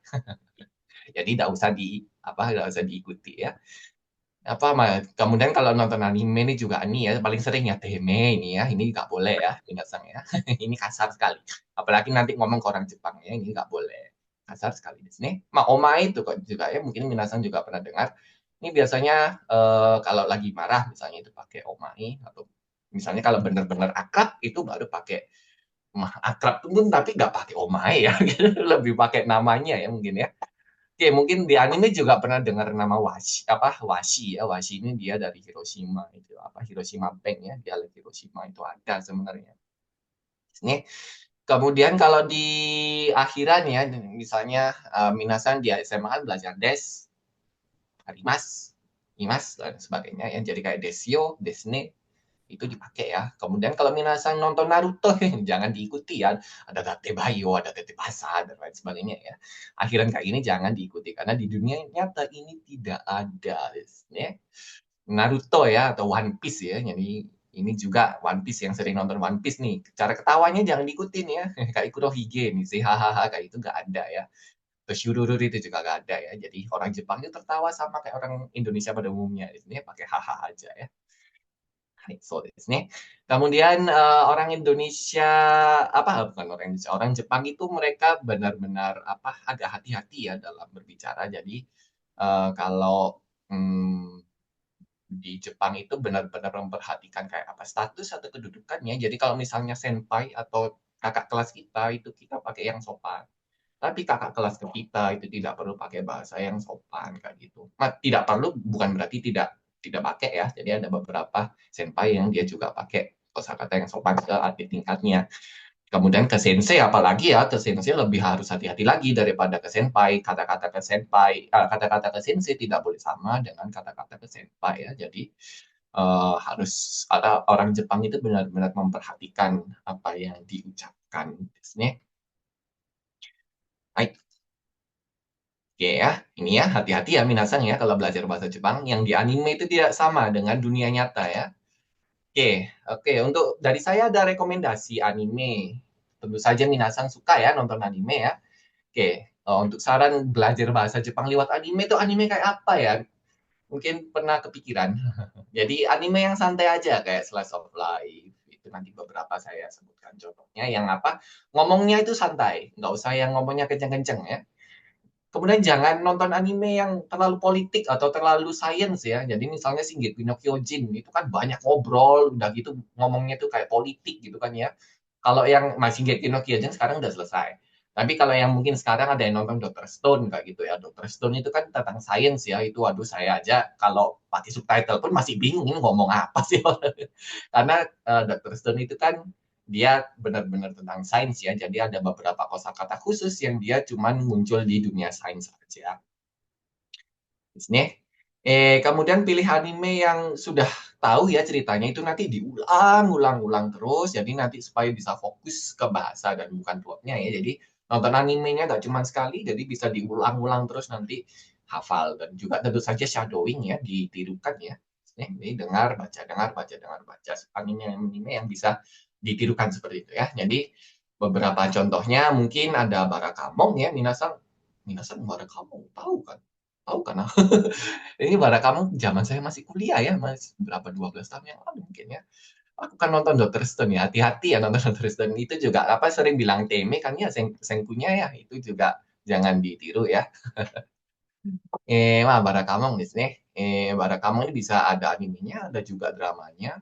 jadi tidak usah diikuti ya. Kemudian kalau nonton anime ini juga ini ya paling sering ya teme ini ya, ini nggak boleh ya Minasang ya. Ini kasar sekali. Apalagi nanti ngomong ke orang Jepang ya, ini nggak boleh. Kasar sekali di sini. Omae itu kok juga ya, mungkin Minasang juga pernah dengar. Ini biasanya kalau lagi marah misalnya itu pakai omae atau misalnya kalau benar-benar akrab itu baru pakai akrab pun tapi nggak pakai omae ya, lebih pakai namanya ya mungkin ya. Oke, mungkin di anime juga pernah dengar nama Washi ya. Washi ini dia dari Hiroshima itu Hiroshima Bank ya, dialek Hiroshima itu ada sebenarnya. Ini kemudian kalau di akhiran ya, misalnya minasan di SMA kan belajar harimas, imas dan sebagainya ya. Jadi kayak desyo, desne itu dipakai ya. Kemudian kalau minasan nonton Naruto jangan diikuti ya. Ada Tate Bayo, ada Tete Pasa dan lain sebagainya ya. Akhiran kayak ini jangan diikuti karena di dunia nyata ini tidak ada ya. Naruto ya atau One Piece ya. Jadi ini juga One Piece yang sering nonton One Piece nih. Cara ketawanya jangan diikutin ya. Kayak Kurohige nih, sih hahaha kayak itu nggak ada ya. Terus Yururur itu juga nggak ada ya. Jadi orang Jepang itu tertawa sama kayak orang Indonesia pada umumnya. Ini pakai haha aja ya. So, kemudian orang Indonesia bukan orang Indonesia, orang Jepang itu mereka benar-benar agak hati-hati ya dalam berbicara. Jadi kalau di Jepang itu benar-benar memperhatikan kayak apa status atau kedudukannya. Jadi kalau misalnya senpai atau kakak kelas kita itu kita pakai yang sopan. Tapi kakak kelas ke kita itu tidak perlu pakai bahasa yang sopan kayak gitu. Nah, tidak perlu bukan berarti tidak pakai ya. Jadi ada beberapa senpai yang dia juga pakai kosakata yang sopan ke adik tingkatnya. Kemudian ke sensei apalagi ya, ke sensei lebih harus hati-hati lagi daripada ke senpai. Kata-kata ke sensei tidak boleh sama dengan kata-kata ke senpai ya. Jadi harus ada orang Jepang itu benar-benar memperhatikan apa yang diucapkan. Baik. Oke ya, ini ya hati-hati ya minasang ya kalau belajar bahasa Jepang. Yang di anime itu tidak sama dengan dunia nyata ya. Oke, oke. Untuk dari saya ada rekomendasi anime. Tentu saja minasang suka ya nonton anime ya. Oke, untuk saran belajar bahasa Jepang lewat anime itu anime kayak apa ya? Mungkin pernah kepikiran. Jadi anime yang santai aja kayak Slice of Life. Itu nanti beberapa saya sebutkan contohnya. Yang ngomongnya itu santai. Nggak usah yang ngomongnya kenceng-kenceng ya. Kemudian jangan nonton anime yang terlalu politik atau terlalu science ya. Jadi misalnya Shingeki no Kyojin itu kan banyak ngobrol, udah gitu ngomongnya tuh kayak politik gitu kan ya. Kalau yang Shingeki no Kyojin sekarang udah selesai. Tapi kalau yang mungkin sekarang ada yang nonton Dr. Stone kayak gitu ya. Dr. Stone itu kan tentang science ya. Itu aduh saya aja kalau pakai subtitle pun masih bingung ini ngomong apa sih. Karena Dr. Stone itu kan dia benar-benar tentang sains ya. Jadi ada beberapa kosakata khusus yang dia cuman muncul di dunia sains saja. Di sini. Kemudian pilih anime yang sudah tahu ya ceritanya itu nanti diulang-ulang terus. Jadi nanti supaya bisa fokus ke bahasa dan bukan plotnya ya. Jadi Nonton animenya nggak cuma sekali, jadi bisa diulang-ulang terus nanti hafal. Dan juga tentu saja shadowing ya, ditirukan ya. Jadi dengar, baca, dengar, baca, dengar, baca. Anime-anime yang bisa ditirukan seperti itu ya. Jadi beberapa contohnya mungkin ada Barakamon ya, minasan Barakamon, tahu kan? Tahu kan? Ini Barakamon zaman saya masih kuliah ya, Mas. Berapa 12 tahun yang lalu mungkin ya. Aku kan nonton Dr. Stone ya, hati-hati ya nonton Dr. Stone. Itu juga apa sering bilang teme kan ya, sengkunya ya, itu juga jangan ditiru ya. Barakamon di sini. Barakamon ini bisa ada animenya, ada juga dramanya.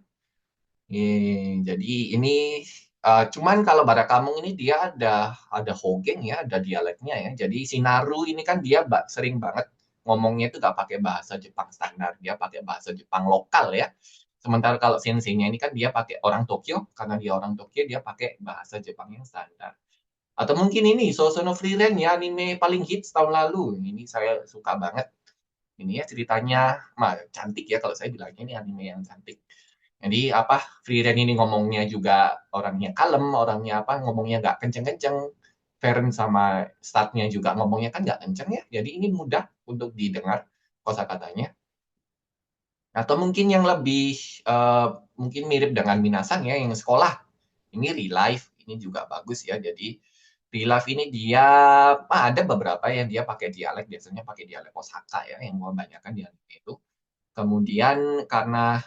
Jadi ini cuman kalau Barakamon ini dia ada hogeng ya, ada dialeknya ya. Jadi Shinaru ini kan dia sering banget ngomongnya itu gak pakai bahasa Jepang standar, dia pakai bahasa Jepang lokal ya. Sementara kalau senseinya ini kan dia pakai orang Tokyo, karena dia orang Tokyo dia pakai bahasa Jepang yang standar. Atau mungkin ini Sosono Frieren ya, anime paling hits tahun lalu. Ini saya suka banget. Ini ya ceritanya, cantik ya kalau saya bilangnya ini anime yang cantik. Jadi apa Frieren ini ngomongnya juga orangnya kalem, orangnya apa ngomongnya nggak kenceng-kenceng. Feren sama Starknya juga ngomongnya kan nggak kenceng ya. Jadi ini mudah untuk didengar kosakatanya. Atau mungkin yang lebih mungkin mirip dengan Minasan ya, yang sekolah. Ini Real Life, ini juga bagus ya. Jadi Real Life ini dia ada beberapa yang dia pakai dialek, biasanya pakai dialek Osaka ya, yang kebanyakan di anime itu. Kemudian karena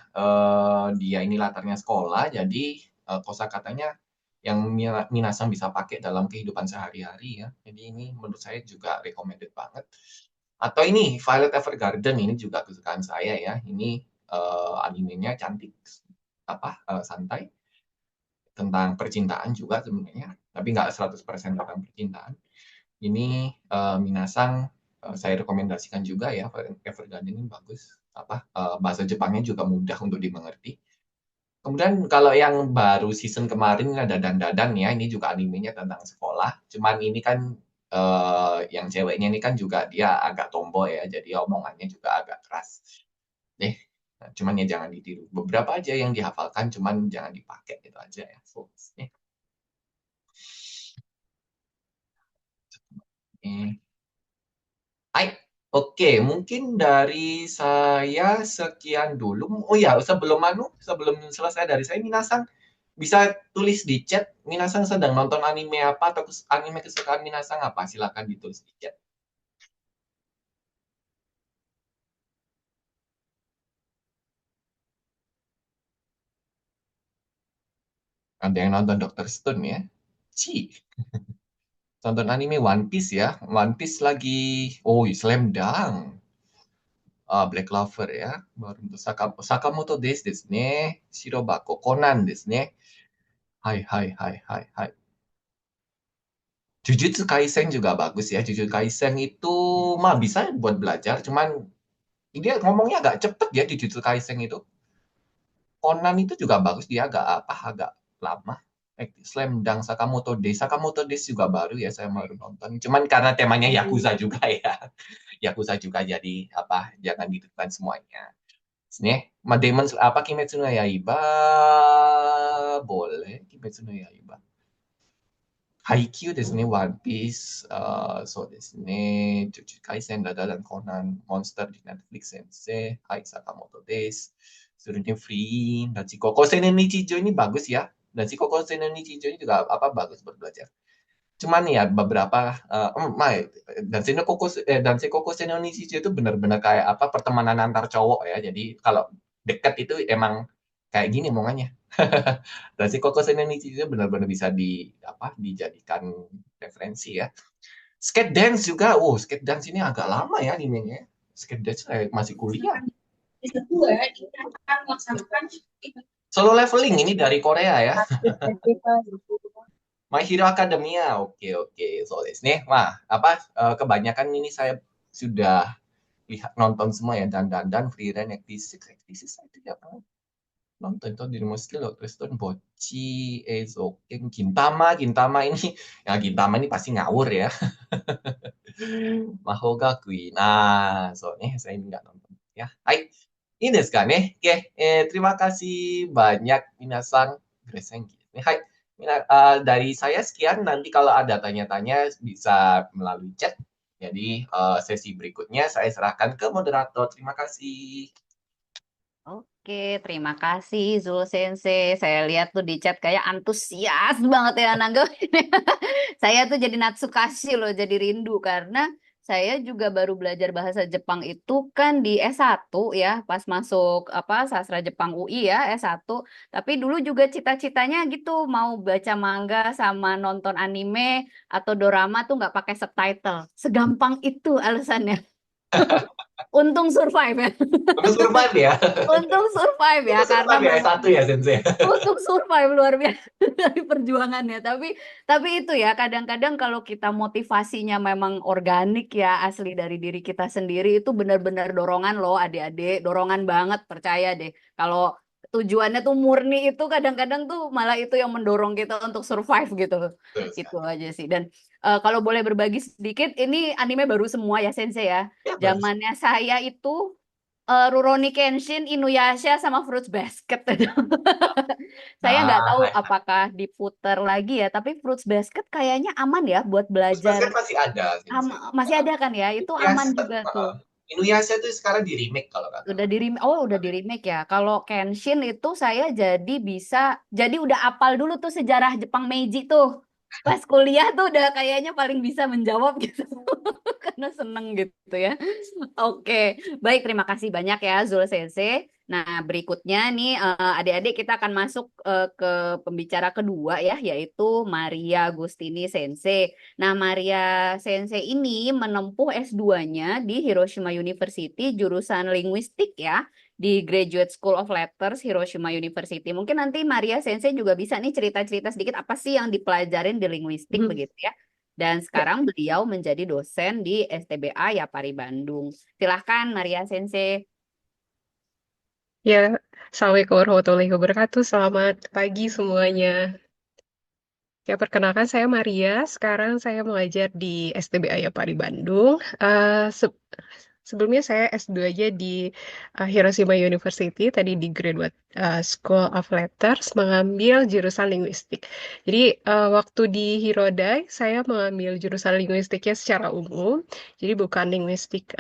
dia ini latarnya sekolah, jadi kosakatanya yang Minasan bisa pakai dalam kehidupan sehari-hari ya. Jadi ini menurut saya juga recommended banget. Atau ini Violet Evergarden, ini juga kesukaan saya ya. Ini animenya cantik, santai, tentang percintaan juga sebenarnya, tapi nggak 100% tentang percintaan. Ini Minasang saya rekomendasikan juga ya, Evergarden ini bagus. Bahasa Jepangnya juga mudah untuk dimengerti. Kemudian kalau yang baru season kemarin ada Dandadan ya, ini juga animenya tentang sekolah. Cuman ini kan yang ceweknya ini kan juga dia agak tomboy ya, jadi omongannya juga agak keras. Cuman ya jangan ditiru. Beberapa aja yang dihafalkan, cuman jangan dipakai gitu aja ya. Hai, oke, mungkin dari saya sekian dulu. Oh ya, sebelum selesai dari saya, Minasang bisa tulis di chat. Minasang sedang nonton anime apa atau anime kesukaan Minasang apa? Silakan ditulis di chat. Ada yang nonton Dr. Stone ya? Tonton anime One Piece ya. One Piece lagi, Slam Dunk. Black Clover や。坂本ですね。白箱コナンですね。はいはいはいはいはい。Jujutsu Kaisen juga bagus ya. Jujutsu Kaisen itu bisa buat belajar, cuman dia ngomongnya agak cepet ya Jujutsu Kaisen itu. Conan itu juga bagus, dia agak lama. Slam Dunk Sakamoto Days juga baru ya, saya baru nonton. Cuman karena temanya Yakuza juga ya. Yakuza juga jadi jangan ditentukan semuanya. Demon Kimetsu no Yaiba boleh, Kimetsu no Yaiba. Haikyuu ですね、One Piece、そうですね、呪術廻戦、ダダダン、コナン、モンスターdi Netflix 先生、はい、坂本です。Seluruhnya free, dan si Koko Seinen Nichijou ini bagus ya. Dan si Koko Seinen Nichijou ini juga bagus buat belajar. Cuman ya beberapa dan si Koko Seinen Nichijou itu benar-benar kayak pertemanan antar cowok ya. Jadi kalau dekat itu emang kayak gini omongannya. Dan si Koko Seinen Nichijou benar-benar bisa dijadikan referensi ya. Skate Dance juga, Skate Dance ini agak lama ya animenya. Skate Dance masih kuliah. Solo Leveling ini dari Korea ya. My Hero Academia, oke, so desu ne. Kebanyakan ini saya sudah nonton semua ya, dan Frieren, Actisis itu ya nonton itu di Dr. Stone, Bocchi, Eizouken, Gintama ini, ya Gintama ini pasti ngawur ya. Mahogakui, so saya ini nggak nonton ya. Hai, ini desu ka ne? Oke, terima kasih banyak minasan. Hai. Dari saya sekian, nanti kalau ada tanya-tanya bisa melalui chat. Jadi sesi berikutnya saya serahkan ke moderator. Terima kasih. Oke, terima kasih Zul Sensei. Saya lihat tuh di chat kayak antusias banget ya nanggepin. Saya tuh jadi Natsukashi loh, jadi rindu karena saya juga baru belajar bahasa Jepang itu kan di S1 ya, pas masuk apa sastra Jepang UI ya S1. Tapi dulu juga cita-citanya gitu mau baca manga sama nonton anime atau dorama tuh nggak pakai subtitle. Segampang itu alasannya. Untung survive ya. Untuk survive ya. Untung survive ya Untuk karena survive ya memang S1 ya, Sensei. untuk survive luar biasa dari perjuangannya. Tapi itu ya kadang-kadang kalau kita motivasinya memang organik ya asli dari diri kita sendiri itu benar-benar dorongan loh adik-adik, dorongan banget percaya deh. Kalau tujuannya tuh murni itu kadang-kadang tuh malah itu yang mendorong kita untuk survive gitu. Betul Itu sekali. aja sih. Dan kalau boleh berbagi sedikit, ini anime baru semua ya Sensei ya. Ya, bagus. Zamannya saya itu Rurouni Kenshin, Inuyasha sama Fruits Basket. Saya nggak tahu Nah, apakah diputar lagi ya, tapi Fruits Basket kayaknya aman ya buat terus belajar. basket masih ada, Sensei. Masih ada kan ya? Itu aman Inuyasha, juga tuh. Inuyasha itu sekarang di remake kalau nggak Udah salah. di udah di remake ya. Kalau Kenshin itu saya jadi udah apal dulu tuh sejarah Jepang Meiji tuh. Pas kuliah tuh udah kayaknya paling bisa menjawab gitu. Karena seneng gitu ya. Oke, baik terima kasih banyak ya Zul Sensei. Nah, berikutnya nih adik-adik kita akan masuk ke pembicara kedua ya, yaitu Maria Agustini Sensei. Nah, Maria Sensei ini menempuh S2-nya di Hiroshima University jurusan linguistik ya, di Graduate School of Letters Hiroshima University. Mungkin nanti Maria Sensei juga bisa nih cerita-cerita sedikit apa sih yang dipelajarin di linguistik Hmm. begitu ya. Dan Ya, sekarang beliau menjadi dosen di STBA Yapari Bandung. Silahkan Maria Sensei. ya. Assalamualaikum warahmatullahi wabarakatuh. Selamat pagi semuanya. Ya, perkenalkan saya Maria. Sekarang saya mengajar di STBA Yapari Bandung. Sebelumnya saya S2-nya di Hiroshima University, tadi di Graduate School of Letters, mengambil jurusan linguistik. Jadi waktu di Hirodai, saya mengambil jurusan linguistiknya secara umum. Jadi bukan linguistik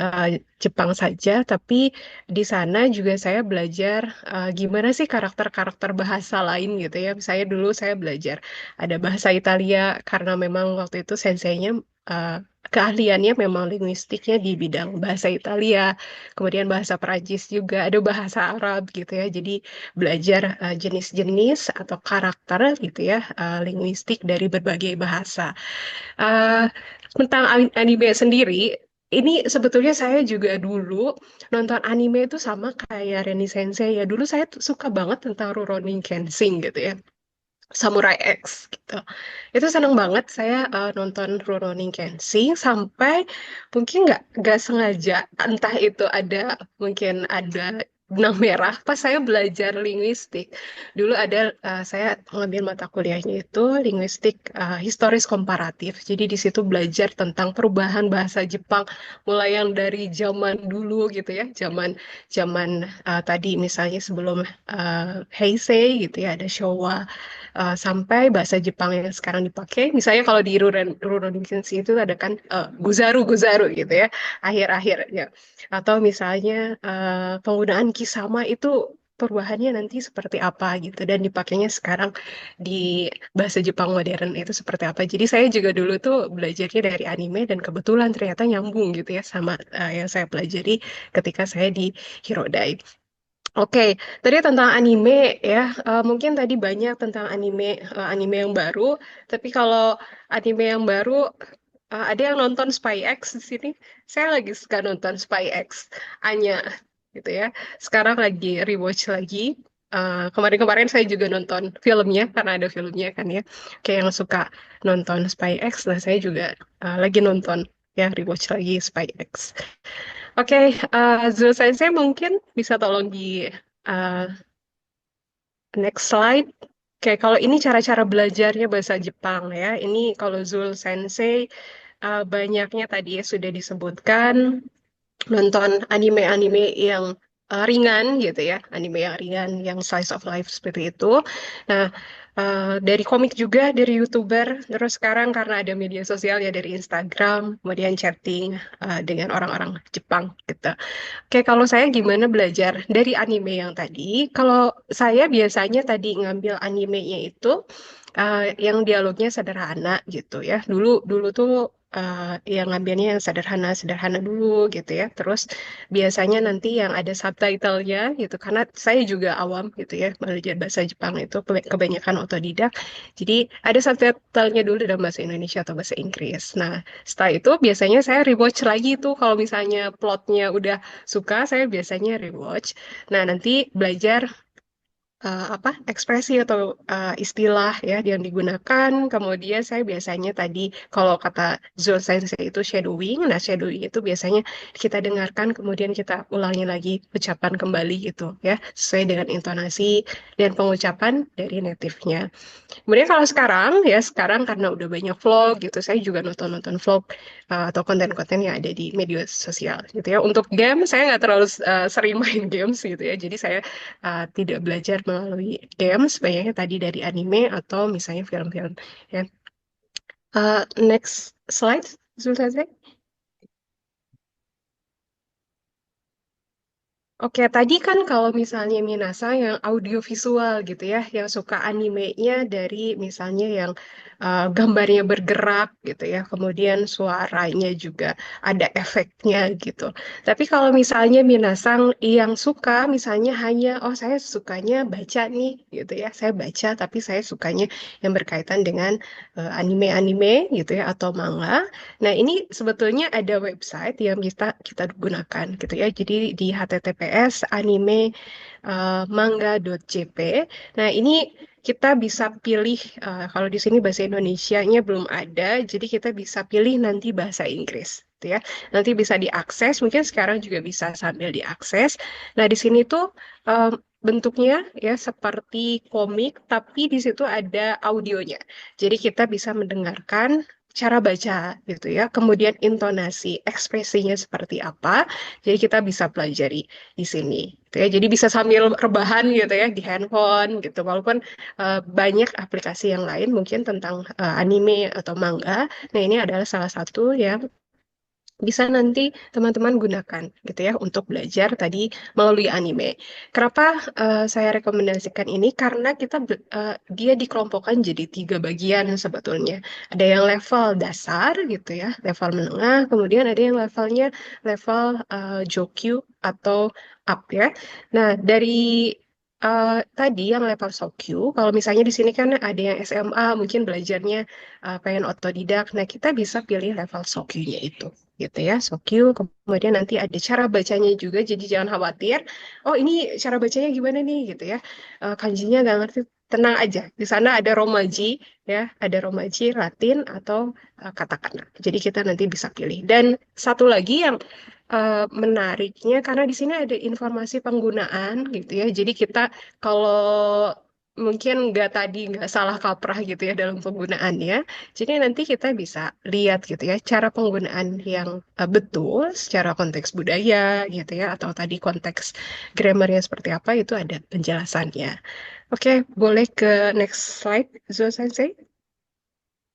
Jepang saja, tapi di sana juga saya belajar gimana sih karakter-karakter bahasa lain gitu ya. Saya dulu saya belajar ada bahasa Italia karena memang waktu itu senseinya uh, keahliannya memang linguistiknya di bidang bahasa Italia, kemudian bahasa Perancis juga, ada bahasa Arab gitu ya. Jadi belajar jenis-jenis atau karakter gitu ya, linguistik dari berbagai bahasa. Uh, Tentang anime sendiri, ini sebetulnya saya juga dulu nonton anime itu sama kayak Reni Sensei ya. Dulu saya tuh suka banget tentang Rurouni Kenshin gitu ya. Samurai X gitu. Itu seneng banget saya nonton Rurouni Kenshin sampai mungkin nggak sengaja entah itu ada mungkin ada benang merah pas saya belajar linguistik. Dulu ada saya mengambil mata kuliahnya itu linguistik historis komparatif. Jadi di situ belajar tentang perubahan bahasa Jepang mulai yang dari zaman dulu gitu ya, zaman zaman tadi misalnya sebelum Heisei gitu ya, ada Showa sampai bahasa Jepang yang sekarang dipakai. Misalnya kalau di Rurouni Kenshin itu ada kan guzaru guzaru gitu ya, akhir-akhir ya. Atau misalnya penggunaan kisama itu perubahannya nanti seperti apa gitu dan dipakainya sekarang di bahasa Jepang modern itu seperti apa. Jadi saya juga dulu tuh belajarnya dari anime dan kebetulan ternyata nyambung gitu ya sama yang saya pelajari ketika saya di Hirodai. Oke, tadi tentang anime ya, mungkin tadi banyak tentang anime yang baru. Tapi kalau anime yang baru, ada yang nonton Spy X di sini. Saya lagi suka nonton Spy X, Anya, gitu ya. Sekarang lagi rewatch lagi. Kemarin-kemarin saya juga nonton filmnya karena ada filmnya kan ya. Kayak yang suka nonton Spy X, nah saya juga lagi nonton ya rewatch lagi Spy X. Oke, Zul Sensei mungkin bisa tolong di uh, next slide. Oke, kalau ini cara-cara belajarnya bahasa Jepang ya. Ini kalau Zul Sensei banyaknya tadi ya sudah disebutkan nonton anime-anime yang ringan gitu ya, anime yang ringan, yang slice of life seperti itu. Nah, dari komik juga, dari YouTuber, terus sekarang karena ada media sosial ya dari Instagram, kemudian chatting dengan orang-orang Jepang gitu. Oke, kalau saya gimana belajar dari anime yang tadi? Kalau saya biasanya tadi ngambil animenya itu yang dialognya sederhana gitu ya. Dulu dulu tuh yang ngambilnya yang sederhana-sederhana dulu gitu ya. Terus biasanya nanti yang ada subtitlenya gitu. Karena saya juga awam gitu ya belajar bahasa Jepang itu kebanyakan otodidak. Jadi ada subtitlenya dulu dalam bahasa Indonesia atau bahasa Inggris. Nah, setelah itu biasanya saya rewatch lagi tuh kalau misalnya plotnya udah suka, saya biasanya rewatch. Nah, nanti belajar apa ekspresi atau istilah ya yang digunakan. Kemudian saya biasanya tadi kalau kata Zul Sensei itu shadowing. Nah, shadowing itu biasanya kita dengarkan kemudian kita ulangi lagi ucapan kembali gitu ya sesuai dengan intonasi dan pengucapan dari native-nya. Kemudian kalau sekarang ya sekarang karena udah banyak vlog gitu, saya juga nonton-nonton vlog atau konten-konten yang ada di media sosial gitu ya. Untuk game saya nggak terlalu sering main games gitu ya, jadi saya tidak belajar melalui games, banyaknya tadi dari anime atau misalnya film-film. Ya. Next slide, Zulzazek. Oke, tadi kan kalau misalnya Minasa yang audiovisual gitu ya, yang suka animenya dari misalnya yang gambarnya bergerak gitu ya, kemudian suaranya juga ada efeknya gitu. Tapi kalau misalnya Minasang yang suka misalnya hanya, oh saya sukanya baca nih gitu ya, saya baca tapi saya sukanya yang berkaitan dengan anime-anime gitu ya atau manga. Nah, ini sebetulnya ada website yang bisa kita gunakan gitu ya. Jadi di https anime manga.jp. Nah, ini kita bisa pilih kalau di sini bahasa Indonesianya belum ada, jadi kita bisa pilih nanti bahasa Inggris gitu ya. Nanti bisa diakses, mungkin sekarang juga bisa sambil diakses. Nah, di sini tuh bentuknya ya seperti komik, tapi di situ ada audionya. Jadi kita bisa mendengarkan cara baca gitu ya, kemudian intonasi, ekspresinya seperti apa. Jadi kita bisa pelajari di sini. Gitu ya. Jadi bisa sambil rebahan gitu ya di handphone gitu. Walaupun banyak aplikasi yang lain mungkin tentang anime atau manga. Nah, ini adalah salah satu yang bisa nanti teman-teman gunakan gitu ya untuk belajar tadi melalui anime. Kenapa saya rekomendasikan ini? Karena dia dikelompokkan jadi 3 bagian sebetulnya. Ada yang level dasar gitu ya, level menengah, kemudian ada yang levelnya level Jokyu atau up ya. Nah, dari tadi yang level Sokyu, kalau misalnya di sini kan ada yang SMA, mungkin belajarnya pengen otodidak. Nah, kita bisa pilih level Sokyu-nya itu gitu ya, Sokyu. Kemudian nanti ada cara bacanya juga, jadi jangan khawatir. Oh, ini cara bacanya gimana nih gitu ya? Kanjinya nggak ngerti, tenang aja. Di sana ada romaji ya, ada romaji Latin atau katakana. Jadi kita nanti bisa pilih. Dan satu lagi yang menariknya karena di sini ada informasi penggunaan gitu ya. Jadi kita kalau mungkin nggak salah kaprah gitu ya dalam penggunaannya. Jadi nanti kita bisa lihat gitu ya cara penggunaan yang betul secara konteks budaya gitu ya atau tadi konteks grammarnya seperti apa itu ada penjelasannya. Oke, boleh ke next slide, Zo Sensei.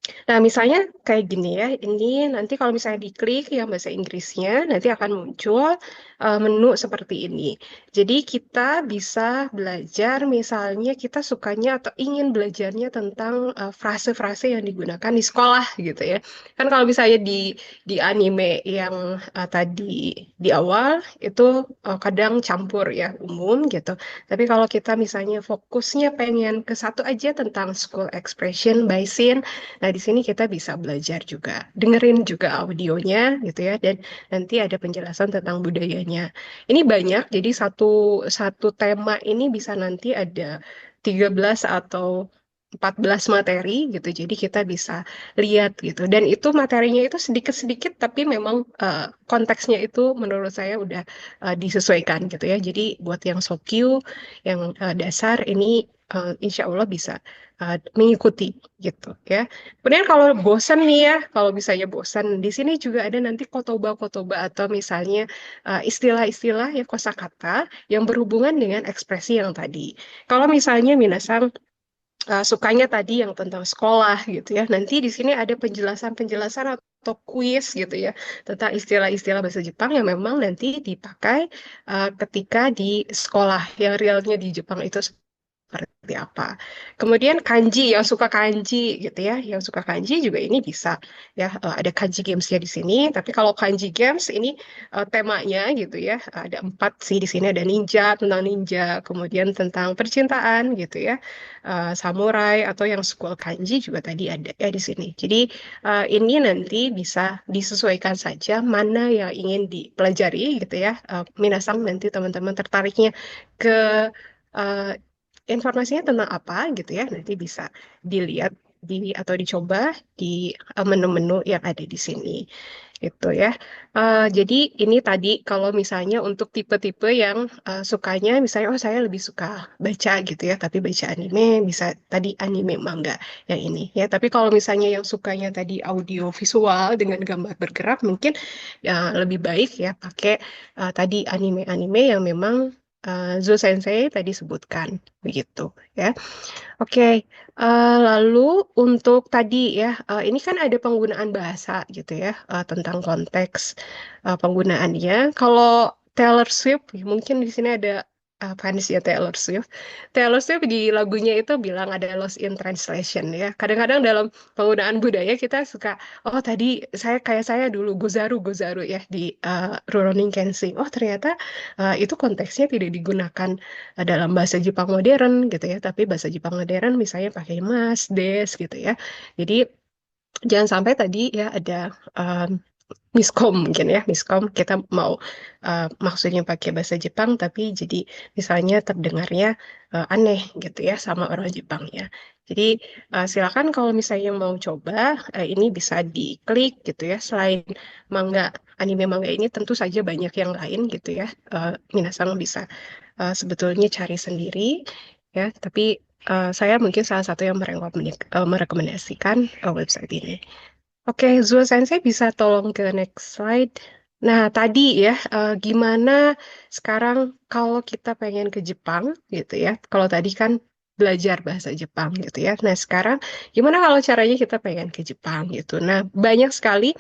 Nah, misalnya kayak gini ya, ini nanti kalau misalnya diklik yang bahasa Inggrisnya, nanti akan muncul menu seperti ini. Jadi kita bisa belajar, misalnya kita sukanya atau ingin belajarnya tentang frase-frase yang digunakan di sekolah gitu ya. Kan kalau misalnya di anime yang tadi di awal, itu kadang campur ya, umum gitu. Tapi kalau kita misalnya fokusnya pengen ke satu aja tentang school expression by scene, nah, di sini kita bisa belajar juga, dengerin juga audionya gitu ya, dan nanti ada penjelasan tentang budayanya. Ini banyak, jadi satu satu tema ini bisa nanti ada 13 atau 14 materi gitu. Jadi kita bisa lihat gitu. Dan itu materinya itu sedikit-sedikit tapi memang konteksnya itu menurut saya udah disesuaikan gitu ya. Jadi buat yang sokyu, yang dasar ini insya Allah bisa mengikuti gitu ya. Kemudian kalau bosan nih ya, kalau misalnya bosan, di sini juga ada nanti kotoba-kotoba atau misalnya istilah-istilah ya kosakata yang berhubungan dengan ekspresi yang tadi. Kalau misalnya minasang sukanya tadi yang tentang sekolah gitu ya. Nanti di sini ada penjelasan-penjelasan atau kuis gitu ya tentang istilah-istilah bahasa Jepang yang memang nanti dipakai ketika di sekolah yang realnya di Jepang itu seperti apa. Kemudian kanji, yang suka kanji gitu ya, yang suka kanji juga ini bisa ya. Ada kanji gamesnya di sini. Tapi kalau kanji games ini temanya gitu ya, ada 4 sih di sini. Ada ninja, tentang ninja, kemudian tentang percintaan gitu ya, samurai atau yang school kanji juga tadi ada ya di sini. Jadi ini nanti bisa disesuaikan saja mana yang ingin dipelajari gitu ya. Minasang nanti teman-teman tertariknya ke eh, informasinya tentang apa gitu ya, nanti bisa dilihat atau dicoba di menu-menu yang ada di sini gitu ya. Jadi ini tadi kalau misalnya untuk tipe-tipe yang sukanya misalnya oh saya lebih suka baca gitu ya, tapi baca anime bisa tadi anime manga yang ini ya. Tapi kalau misalnya yang sukanya tadi audio visual dengan gambar bergerak mungkin ya lebih baik ya pakai tadi anime-anime yang memang Zo Sensei tadi sebutkan begitu ya. Oke, lalu untuk tadi ya, ini kan ada penggunaan bahasa gitu ya, tentang konteks penggunaannya. Kalau Taylor Swift, mungkin di sini ada fans ya Taylor Swift. Taylor Swift di lagunya itu bilang ada lost in translation ya. Kadang-kadang dalam penggunaan budaya kita suka, oh tadi saya dulu Gozaru Gozaru ya di Rurouni Kenshin. Oh ternyata itu konteksnya tidak digunakan dalam bahasa Jepang modern gitu ya, tapi bahasa Jepang modern misalnya pakai mas, des gitu ya. Jadi jangan sampai tadi ya ada um, miskom mungkin ya, miskom kita mau maksudnya pakai bahasa Jepang tapi jadi misalnya terdengarnya aneh gitu ya sama orang Jepangnya. Jadi silakan kalau misalnya mau coba ini bisa diklik gitu ya. Selain manga, anime manga ini tentu saja banyak yang lain gitu ya. Minasang bisa sebetulnya cari sendiri ya, tapi saya mungkin salah satu yang merekomendasikan website ini. Oke, Zuo Sensei bisa tolong ke next slide. Nah, tadi ya, gimana sekarang kalau kita pengen ke Jepang gitu ya. Kalau tadi kan belajar bahasa Jepang gitu ya. Nah, sekarang gimana kalau caranya kita pengen ke Jepang gitu. Nah, banyak sekali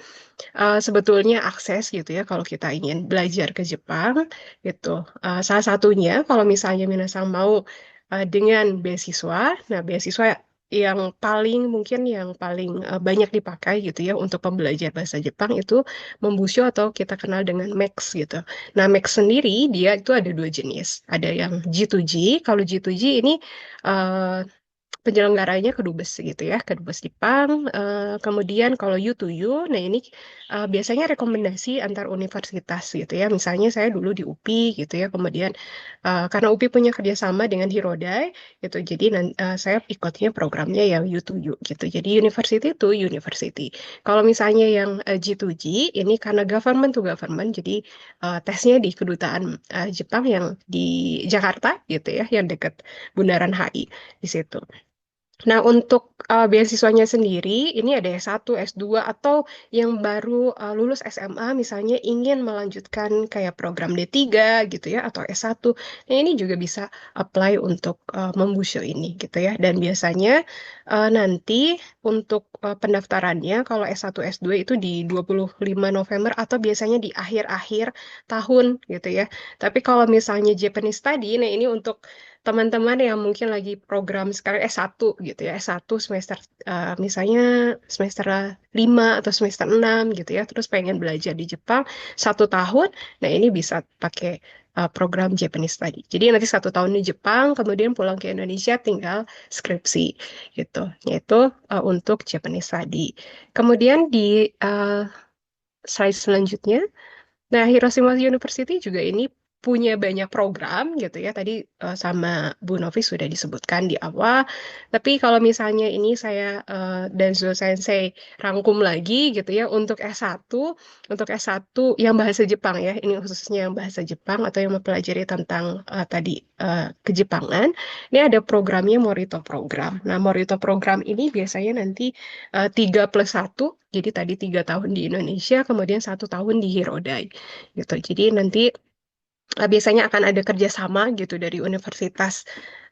sebetulnya akses gitu ya kalau kita ingin belajar ke Jepang gitu. Salah satunya kalau misalnya minasang mau dengan beasiswa, nah beasiswa yang paling mungkin yang paling banyak dipakai gitu ya untuk pembelajar bahasa Jepang itu Membusho atau kita kenal dengan Max gitu. Nah Max sendiri dia itu ada 2 jenis, ada yang G2G. Kalau G2G ini eh, penyelenggaranya kedubes gitu ya, kedubes Jepang. Kemudian kalau U to U, nah ini biasanya rekomendasi antar universitas gitu ya. Misalnya saya dulu di UPI gitu ya, kemudian karena UPI punya kerjasama dengan Hirodai gitu, jadi saya ikutnya programnya yang U to U gitu. Jadi university to university. Kalau misalnya yang G2G, ini karena government to government, jadi tesnya di kedutaan Jepang yang di Jakarta gitu ya, yang dekat Bundaran HI di situ. Nah, untuk beasiswanya sendiri, ini ada S1, S2, atau yang baru lulus SMA, misalnya ingin melanjutkan kayak program D3 gitu ya, atau S1. Nah, ini juga bisa apply untuk Membusho ini gitu ya. Dan biasanya nanti untuk pendaftarannya, kalau S1, S2 itu di 25 November, atau biasanya di akhir-akhir tahun gitu ya. Tapi kalau misalnya Japanese Study, nah ini untuk teman-teman yang mungkin lagi program sekarang S1 gitu ya, S1 semester misalnya semester 5 atau semester 6 gitu ya, terus pengen belajar di Jepang 1 tahun, nah ini bisa pakai program Japanese Study. Jadi nanti 1 tahun di Jepang, kemudian pulang ke Indonesia tinggal skripsi gitu, yaitu untuk Japanese Study. Kemudian di slide selanjutnya, nah, Hiroshima University juga ini punya banyak program gitu ya. Tadi sama Bu Novi sudah disebutkan di awal. Tapi kalau misalnya ini saya dan Zo Sensei rangkum lagi gitu ya untuk S1 yang bahasa Jepang ya. Ini khususnya yang bahasa Jepang atau yang mempelajari tentang tadi Kejepangan. Ini ada programnya Morito Program. Nah, Morito Program ini biasanya nanti 3+1. Jadi tadi 3 tahun di Indonesia, kemudian 1 tahun di Hirodai gitu. Jadi nanti biasanya akan ada kerjasama gitu dari universitas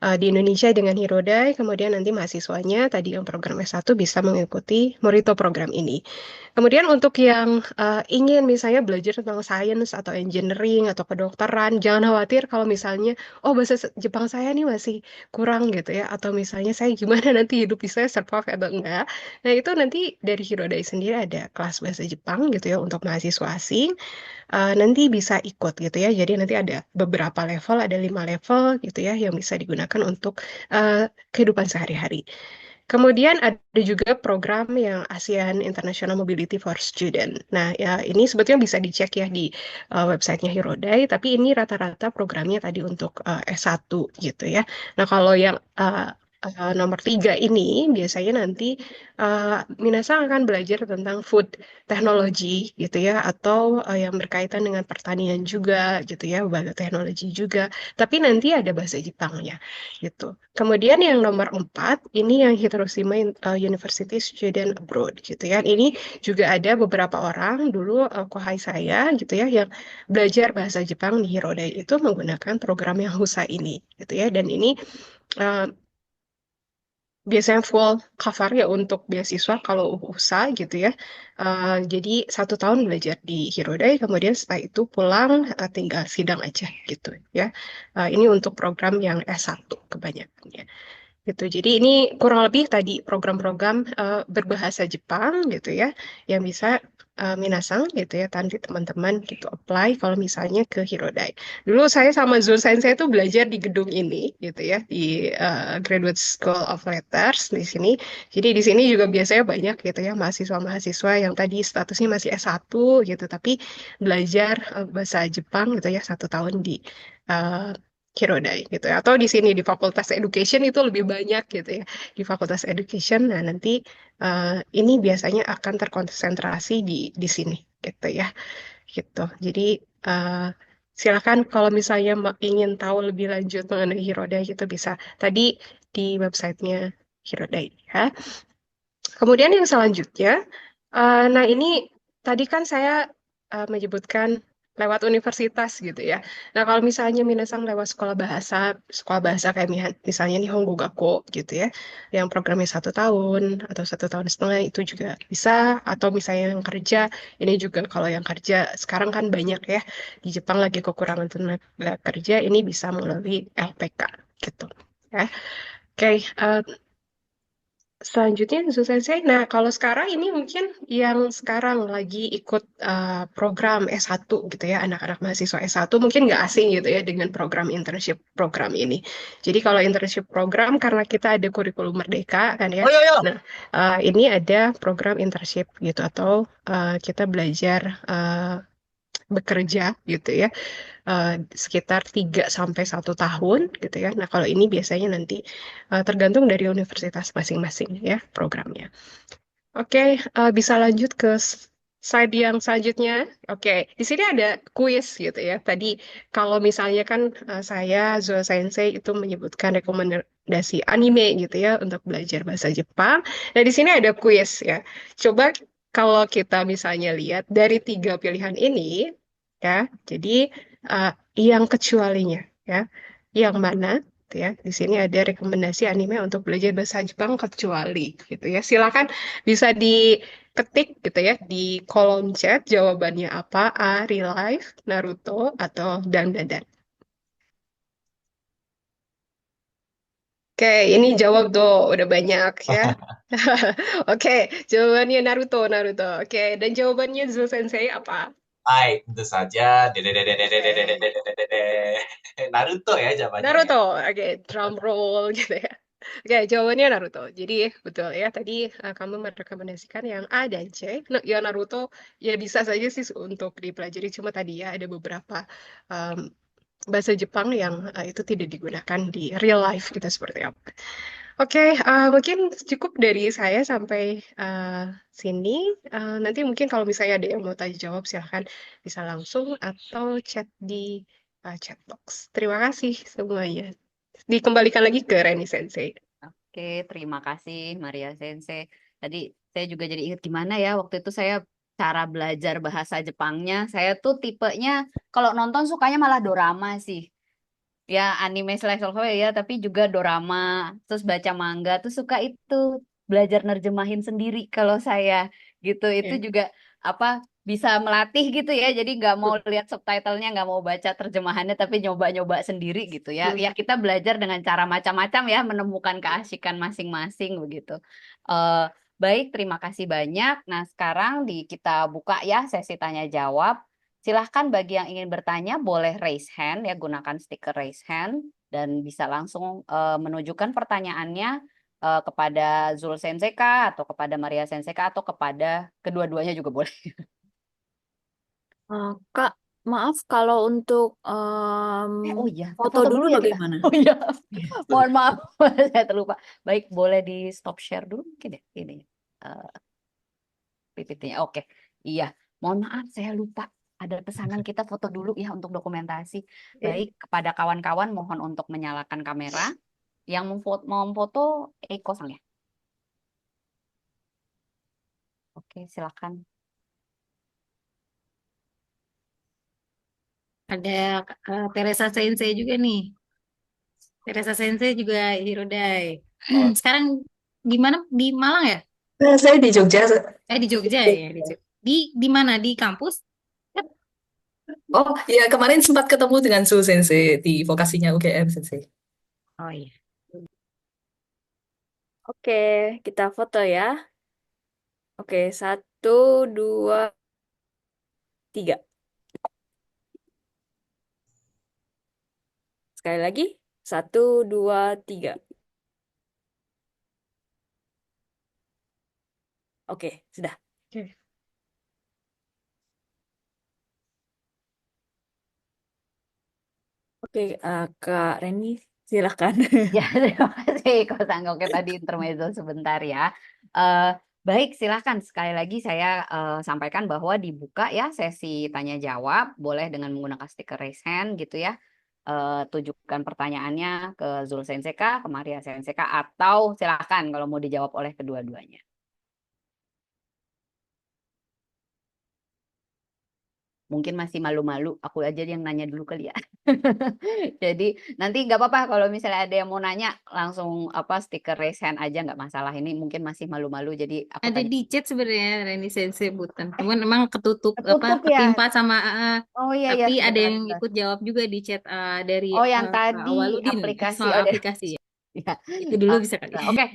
di Indonesia dengan Hirodai, kemudian nanti mahasiswanya tadi yang program S1 bisa mengikuti Morito program ini. Kemudian untuk yang ingin misalnya belajar tentang sains atau engineering atau kedokteran, jangan khawatir kalau misalnya, oh bahasa Jepang saya nih masih kurang gitu ya, atau misalnya saya gimana nanti hidup bisa survive atau enggak. Nah itu nanti dari Hirodai sendiri ada kelas bahasa Jepang gitu ya untuk mahasiswa asing. Nanti bisa ikut gitu ya. Jadi nanti ada beberapa level, ada 5 level gitu ya yang bisa digunakan untuk kehidupan sehari-hari. Kemudian ada juga program yang ASEAN International Mobility for Student. Nah, ya ini sebetulnya bisa dicek ya di websitenya Hirodai, tapi ini rata-rata programnya tadi untuk S1 gitu ya. Nah, kalau yang nomor 3 ini biasanya nanti Minasang akan belajar tentang food technology gitu ya, atau yang berkaitan dengan pertanian juga gitu ya, bioteknologi juga. Tapi nanti ada bahasa Jepangnya gitu. Kemudian yang nomor 4, ini yang Hiroshima University Student Abroad gitu ya. Ini juga ada beberapa orang dulu kohai saya gitu ya yang belajar bahasa Jepang di Hirodai itu menggunakan program yang HUSA ini gitu ya. Dan ini eh, biasanya full cover ya untuk beasiswa kalau USA gitu ya. Jadi 1 tahun belajar di Hirodai, kemudian setelah itu pulang tinggal sidang aja gitu ya. Ini untuk program yang S1 kebanyakan gitu. Jadi ini kurang lebih tadi program-program berbahasa Jepang gitu ya, yang bisa minasang gitu ya, nanti teman-teman gitu apply kalau misalnya ke Hirodai. Dulu saya sama Zul Sensei itu belajar di gedung ini gitu ya, di Graduate School of Letters di sini. Jadi di sini juga biasanya banyak gitu ya mahasiswa-mahasiswa yang tadi statusnya masih S1 gitu, tapi belajar bahasa Jepang gitu ya 1 tahun di eh, Hirodai gitu ya. Atau di sini di Fakultas Education itu lebih banyak gitu ya. Di Fakultas Education, nah nanti eh, ini biasanya akan terkonsentrasi di sini gitu ya. Gitu. Jadi eh, silakan kalau misalnya ingin tahu lebih lanjut mengenai Hirodai itu bisa tadi di websitenya Hirodai ya. Kemudian yang selanjutnya, nah ini tadi kan saya menyebutkan lewat universitas gitu ya. Nah kalau misalnya minasang lewat sekolah bahasa kayak misalnya Nihongo Gakko gitu ya, yang programnya 1 tahun atau 1 tahun setengah itu juga bisa. Atau misalnya yang kerja, ini juga kalau yang kerja sekarang kan banyak ya, di Jepang lagi kekurangan tenaga kerja, ini bisa melalui LPK gitu. Ya. Oke, selanjutnya Sensei. Nah, kalau sekarang ini mungkin yang sekarang lagi ikut program S1 gitu ya, anak-anak mahasiswa S1 mungkin nggak asing gitu ya dengan program internship program ini. Jadi kalau internship program karena kita ada kurikulum merdeka kan ya. Oh iya, iya. Nah, ini ada program internship gitu atau kita belajar bekerja gitu ya sekitar 3 sampai 1 tahun gitu ya. Nah, kalau ini biasanya nanti tergantung dari universitas masing-masing ya programnya. Oke, bisa lanjut ke slide yang selanjutnya. Oke, di sini ada kuis gitu ya. Tadi kalau misalnya kan saya Zoe Sensei itu menyebutkan rekomendasi anime gitu ya untuk belajar bahasa Jepang. Nah, di sini ada kuis ya. Coba kalau kita misalnya lihat dari 3 pilihan ini ya, jadi uh, yang kecualinya ya, yang mana? Gitu ya, di sini ada rekomendasi anime untuk belajar bahasa Jepang kecuali gitu ya. Silakan bisa diketik gitu ya di kolom chat jawabannya apa, A, Real Life, Naruto, atau Dan. Oke, ini jawab tuh udah banyak ya. Oke, jawabannya Naruto. Oke, dan jawabannya Zul Sensei apa? Baik, tentu saja. Naruto ya jawabannya ya. Naruto. Oke, drum roll gitu ya. Oke, jawabannya Naruto. Jadi betul ya, tadi kamu merekomendasikan yang A dan C. Nah, ya Naruto ya bisa saja sih untuk dipelajari, cuma tadi ya ada beberapa um, bahasa Jepang yang itu tidak digunakan di real life kita seperti apa. Oke, mungkin cukup dari saya sampai sini. Nanti mungkin kalau misalnya ada yang mau tanya jawab, silahkan bisa langsung atau chat di chat box. Terima kasih semuanya. Dikembalikan lagi ke Reni Sensei. Oke, terima kasih Maria Sensei. Tadi saya juga jadi ingat gimana ya waktu itu saya cara belajar bahasa Jepangnya. Saya tuh tipenya kalau nonton sukanya malah dorama sih. ya anime slice of life ya, tapi juga dorama, terus baca manga, tuh suka itu belajar nerjemahin sendiri kalau saya gitu. Itu Ya. juga apa bisa melatih gitu ya. Jadi nggak mau lihat subtitlenya, nggak mau baca terjemahannya, tapi nyoba-nyoba sendiri gitu ya. Ya kita belajar dengan cara macam-macam ya, menemukan keasikan masing-masing begitu. Eh baik, terima kasih banyak. Nah, sekarang kita buka ya sesi tanya jawab. Silahkan bagi yang ingin bertanya boleh raise hand ya, gunakan stiker raise hand dan bisa langsung menunjukkan pertanyaannya kepada Zul Senseka atau kepada Maria Senseka atau kepada kedua-duanya juga boleh. Kak, maaf kalau untuk Oh iya, kita foto foto dulu dulu ya kita. bagaimana? Oh iya, mohon maaf, saya terlupa. Baik, boleh di stop share dulu mungkin ya ini eh, PPT-nya. Oke, iya, mohon maaf saya lupa. Ada pesanan kita foto dulu ya untuk dokumentasi. Baik, kepada kawan-kawan mohon untuk menyalakan kamera. Yang mau foto Eko Sang ya. Oke, silakan. Ada Teresa Sensei juga nih. Teresa Sensei juga Hirodai. Sekarang gimana di Malang ya? Saya di Jogja. Di Jogja ya, di Jogja. Di mana? Di kampus? Oh, ya kemarin sempat ketemu dengan Su Sensei di vokasinya UGM Sensei. Oh iya. Oke, kita foto ya. Oke, 1, 2, 3. Sekali lagi, 1, 2, 3. Oke, sudah. Oke. Oke, Kak Reni, silakan. Ya, terima kasih Eko Sang. Oke, tadi intermezzo sebentar ya. Eh, baik, silakan. Sekali lagi saya sampaikan bahwa dibuka ya sesi tanya jawab, boleh dengan menggunakan stiker raise hand gitu ya. Tujukan pertanyaannya ke Zul Senseka, ke Maria Senseka, atau silakan kalau mau dijawab oleh kedua-duanya. Mungkin masih malu-malu, aku aja yang nanya dulu kali ya. Jadi nanti nggak apa-apa kalau misalnya ada yang mau nanya langsung apa stiker raise hand aja nggak masalah. Ini mungkin masih malu-malu jadi aku Ada tanya. di chat sebenarnya Reni Sensei Butan. Cuman emang ketutup Ketutup ya. ketimpa sama Oh iya ya tapi ada yang benar-benar. ikut jawab juga di chat dari Oh yang Kak tadi Awaludin aplikasi soal ada. aplikasi ya. Ya. Itu dulu bisa kali. Oke.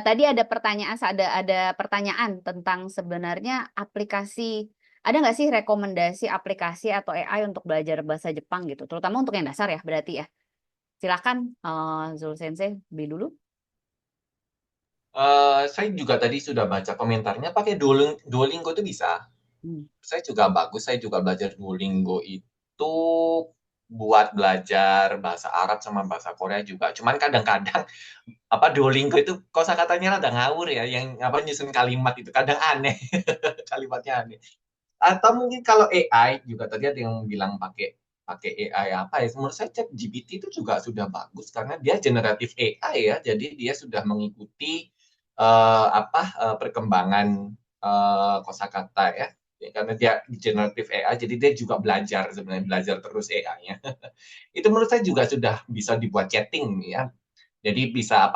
Tadi ada pertanyaan ada pertanyaan tentang sebenarnya aplikasi ada nggak sih rekomendasi aplikasi atau AI untuk belajar bahasa Jepang gitu, terutama untuk yang dasar ya berarti ya. Silakan Zul Sensei beli dulu. Saya juga tadi sudah baca komentarnya pakai Duolingo itu bisa. Hmm. Saya juga bagus, saya juga belajar Duolingo itu buat belajar bahasa Arab sama bahasa Korea juga. Cuman kadang-kadang apa Duolingo itu kosakatanya rada ngawur ya, yang apa nyusun kalimat itu kadang aneh, kalimatnya aneh. Atau mungkin kalau AI juga tadi ada yang bilang pakai pakai AI apa ya? Menurut saya ChatGPT itu juga sudah bagus karena dia generatif AI ya, jadi dia sudah mengikuti perkembangan kosakata ya. Ya, karena dia generatif AI, jadi dia juga belajar sebenarnya belajar terus AI-nya. Itu menurut saya juga sudah bisa dibuat chatting ya. Jadi bisa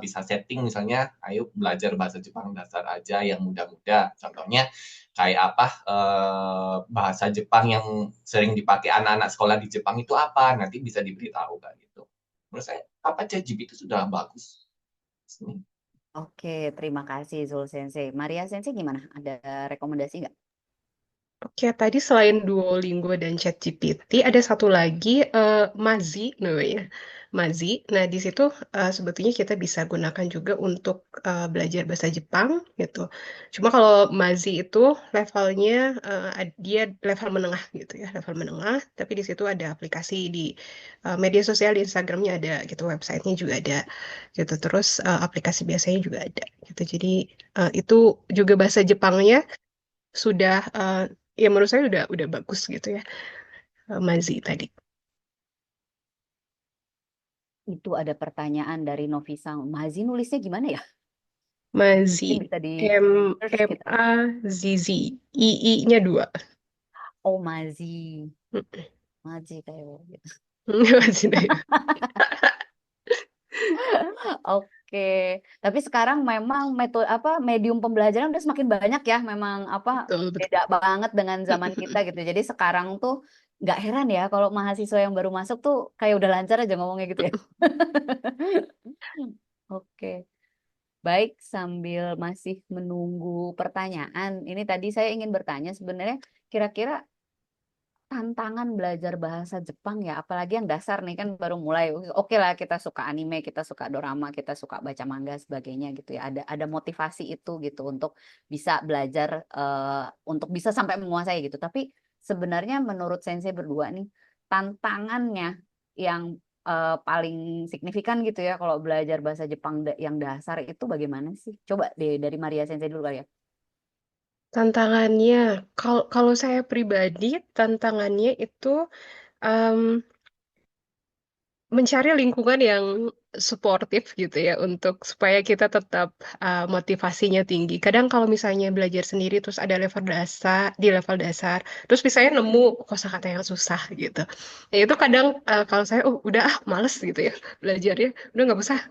bisa setting misalnya, ayo belajar bahasa Jepang dasar aja yang mudah-mudah. Contohnya kayak bahasa Jepang yang sering dipakai anak-anak sekolah di Jepang itu apa? Nanti bisa diberitahu kan gitu. Menurut saya ChatGPT itu sudah bagus. Oke, terima kasih Zul Sensei. Maria Sensei gimana? Ada rekomendasi nggak? Oke, tadi selain Duolingo dan ChatGPT, ada satu lagi Mazi namanya. Mazi. Nah, di situ sebetulnya kita bisa gunakan juga untuk belajar bahasa Jepang gitu. Cuma kalau Mazi itu levelnya dia level menengah gitu ya, level menengah. Tapi di situ ada aplikasi di media sosial di Instagramnya ada gitu, websitenya juga ada gitu. Terus aplikasi biasanya juga ada gitu. Jadi itu juga bahasa Jepangnya sudah ya menurut saya udah bagus gitu ya, Mazi tadi. Itu ada pertanyaan dari Novisang. Mazi nulisnya gimana ya? Mazi, Mungkin bisa di M search M gitu. A Z Z, I-nya 2. Oh, Mazi. Mazi kayak gitu. Matsudaya. Oke, tapi sekarang memang metode apa medium pembelajaran udah semakin banyak ya, memang apa Betul, betul. beda banget dengan zaman kita gitu. Jadi sekarang tuh nggak heran ya kalau mahasiswa yang baru masuk tuh kayak udah lancar aja ngomongnya gitu ya. Oke, baik sambil masih menunggu pertanyaan, ini tadi saya ingin bertanya sebenarnya kira-kira tantangan belajar bahasa Jepang ya, apalagi yang dasar nih kan baru mulai. Oke lah kita suka anime, kita suka dorama, kita suka baca manga sebagainya gitu ya. Ada motivasi itu gitu untuk bisa belajar untuk bisa sampai menguasai gitu. Tapi sebenarnya menurut Sensei berdua nih tantangannya yang paling signifikan gitu ya kalau belajar bahasa Jepang yang dasar itu bagaimana sih? Coba deh dari Maria Sensei dulu kali ya. Tantangannya, kalau saya pribadi, tantangannya itu em, mencari lingkungan yang suportif gitu ya untuk supaya kita tetap motivasinya tinggi. Kadang kalau misalnya belajar sendiri terus ada level dasar, terus misalnya nemu kosakata yang susah gitu. Ya itu kadang kalau saya udah males gitu ya belajarnya, udah nggak usah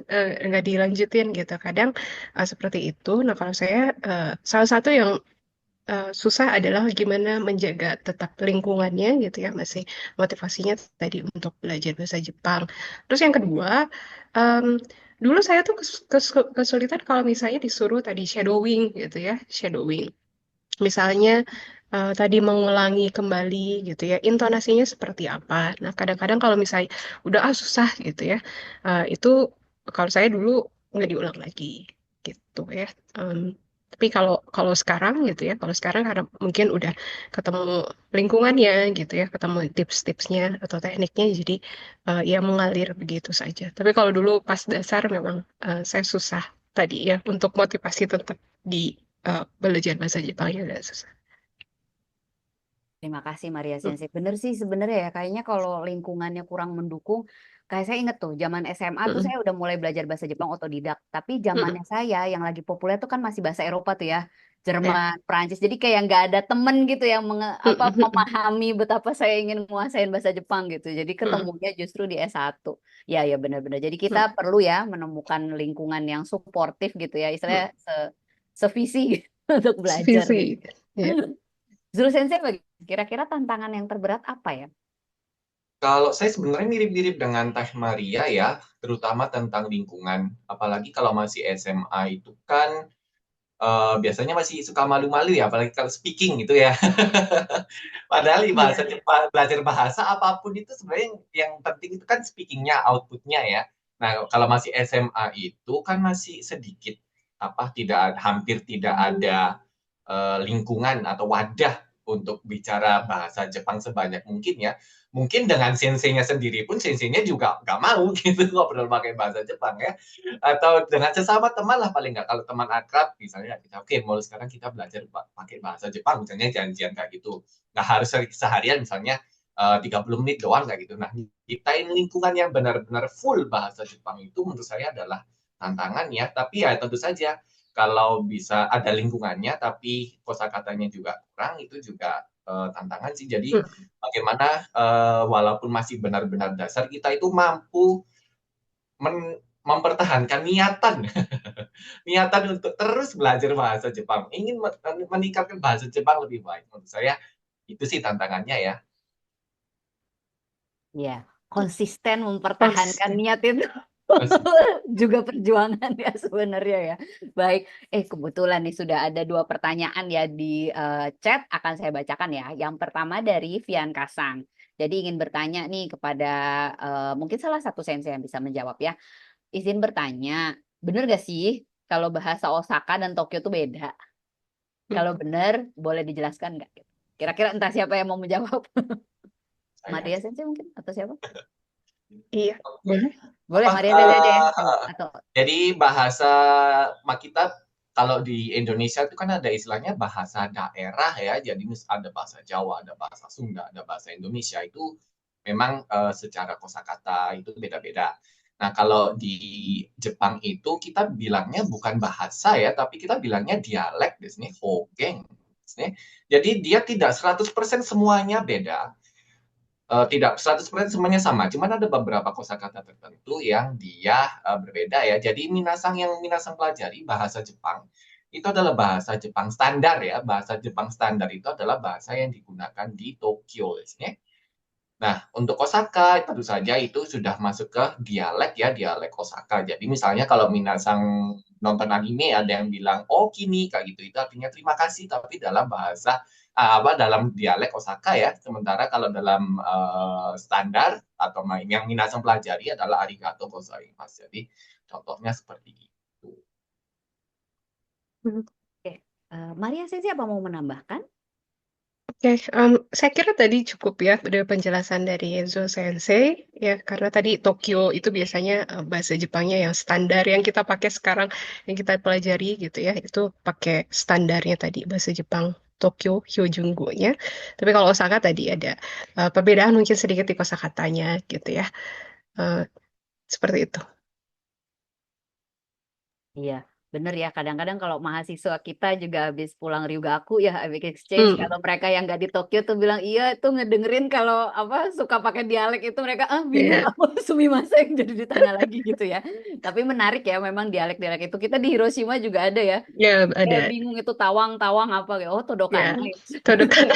nggak dilanjutin gitu. Kadang seperti itu. Nah kalau saya salah satu yang susah adalah gimana menjaga tetap lingkungannya gitu ya, masih motivasinya tadi untuk belajar bahasa Jepang. Terus yang kedua, em, dulu saya tuh kesulitan kalau misalnya disuruh tadi shadowing gitu ya, shadowing. Misalnya tadi mengulangi kembali gitu ya, intonasinya seperti apa. Nah kadang-kadang kalau misalnya udah susah gitu ya, itu kalau saya dulu nggak diulang lagi gitu ya. Em, tapi kalau kalau sekarang gitu ya, kalau sekarang karena mungkin udah ketemu lingkungannya gitu ya, ketemu tips-tipsnya atau tekniknya, jadi ya mengalir begitu saja. Tapi kalau dulu pas dasar memang saya susah tadi ya untuk motivasi tetap di belajar bahasa Jepangnya agak susah. Terima kasih Maria Hmm. Sensei. Bener sih sebenarnya ya, kayaknya kalau lingkungannya kurang mendukung, kayak saya inget tuh, zaman SMA tuh Hmm. saya udah mulai belajar bahasa Jepang otodidak. Tapi Hmm. zamannya saya yang lagi populer tuh kan masih bahasa Eropa tuh ya, Ya. Jerman, Prancis. Jadi kayak nggak ada temen gitu yang apa Hmm. memahami betapa saya ingin menguasain bahasa Jepang gitu. Jadi Hmm. ketemunya justru di S1. Ya ya benar-benar. Jadi kita Hmm. perlu ya menemukan lingkungan yang suportif gitu ya, Hmm. istilahnya sevisi gitu untuk belajar gitu. Visi. Ya. Zul Sensei kira-kira tantangan yang terberat apa ya? Kalau saya sebenarnya mirip-mirip dengan Teh Maria ya, terutama tentang lingkungan. Apalagi kalau masih SMA itu kan biasanya masih suka malu-malu ya, apalagi kalau speaking gitu ya. Padahal di bahasa Iya. Jepang, belajar bahasa apapun itu sebenarnya yang penting itu kan speakingnya, outputnya ya. Nah, kalau masih SMA itu kan masih sedikit apa tidak hampir tidak ada lingkungan atau wadah untuk bicara bahasa Jepang sebanyak mungkin ya. Mungkin dengan senseinya sendiri pun senseinya juga nggak mau gitu ngobrol pakai bahasa Jepang ya. Atau dengan sesama teman lah paling nggak. Kalau teman akrab misalnya kita oke mulai sekarang kita belajar pakai bahasa Jepang misalnya janjian kayak gitu. Nggak harus seharian misalnya 30 menit doang kayak gitu. Nah, kita ini lingkungan yang benar-benar full bahasa Jepang itu menurut saya adalah tantangan ya. Tapi ya tentu saja kalau bisa ada lingkungannya tapi kosakatanya juga kurang itu juga tantangan sih. Jadi Hmm. bagaimana walaupun masih benar-benar dasar kita itu mampu mempertahankan niatan niatan untuk terus belajar bahasa Jepang, ingin meningkatkan bahasa Jepang lebih baik. Menurut saya itu sih tantangannya ya. Ya, konsisten mempertahankan Konsisten. niat itu juga perjuangan ya sebenarnya ya. Baik, kebetulan nih sudah ada dua pertanyaan ya di chat akan saya bacakan ya. Yang pertama dari Vian Kasang. Jadi ingin bertanya nih kepada mungkin salah satu sensei yang bisa menjawab ya. Izin bertanya, bener gak sih kalau bahasa Osaka dan Tokyo itu beda? Hmm. Kalau benar, boleh dijelaskan nggak? Kira-kira entah siapa yang mau menjawab. Saya Maria Sensei mungkin? Atau siapa? Iya, boleh. Boleh, apa Maria Sensei aja ya. Coba. Atau, jadi bahasa kita kalau di Indonesia itu kan ada istilahnya bahasa daerah ya. Jadi ada bahasa Jawa, ada bahasa Sunda, ada bahasa Indonesia itu memang secara kosakata itu beda-beda. Nah, kalau di Jepang itu kita bilangnya bukan bahasa ya, tapi kita bilangnya dialek di sini, Hokeng. Jadi dia tidak 100% semuanya beda, tidak 100% semuanya sama, cuman ada beberapa kosakata tertentu yang dia berbeda ya. Jadi yang minasang pelajari bahasa Jepang itu adalah bahasa Jepang standar ya. Bahasa Jepang standar itu adalah bahasa yang digunakan di Tokyo ya. Nah, untuk Osaka tentu saja itu sudah masuk ke dialek ya, dialek Osaka. Jadi misalnya kalau minasang nonton anime ada yang bilang oh kini kayak gitu itu artinya terima kasih tapi dalam bahasa dalam dialek Osaka ya. Sementara kalau dalam standar atau yang minasang pelajari adalah arigato gozaimasu. Jadi contohnya seperti itu. Oke, Maria Sensei apa mau menambahkan? Oke, saya kira tadi cukup ya dari penjelasan dari Enzo Sensei ya karena tadi Tokyo itu biasanya bahasa Jepangnya yang standar yang kita pakai sekarang yang kita pelajari gitu ya itu pakai standarnya tadi bahasa Jepang Tokyo Hyojungo-nya. Tapi kalau Osaka tadi ada perbedaan mungkin sedikit di kosakatanya gitu ya. Eh, Seperti itu. Iya, bener ya. Kadang-kadang kalau mahasiswa kita juga habis pulang Ryugaku ya, habis exchange, Hmm, kalau mereka yang nggak di Tokyo tuh bilang iya tuh ngedengerin kalau apa suka pakai dialek itu mereka bingung ya, apa sumimasen jadi ditanya lagi gitu ya. Tapi menarik ya memang dialek-dialek itu. Kita di Hiroshima juga ada ya. ya Kayak ada bingung itu tawang-tawang apa kayak oh ya todokanai. Todokan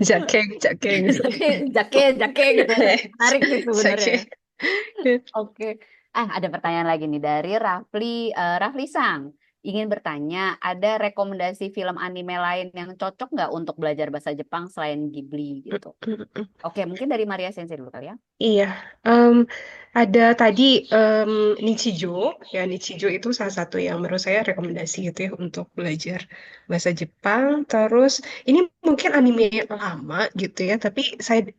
Jakeng, Jakeng. Jake, jake, jake gitu. Menarik sih sebenarnya. Jakeng. Oke. Ada pertanyaan lagi nih dari Rafli Sang. Ingin bertanya, ada rekomendasi film anime lain yang cocok nggak untuk belajar bahasa Jepang selain Ghibli gitu? Oke, mungkin dari Maria Sensei dulu kali ya. Iya, em, ada tadi Nichijo, ya Nichijo itu salah satu yang menurut saya rekomendasi gitu ya untuk belajar bahasa Jepang. Terus ini mungkin anime lama gitu ya, tapi saya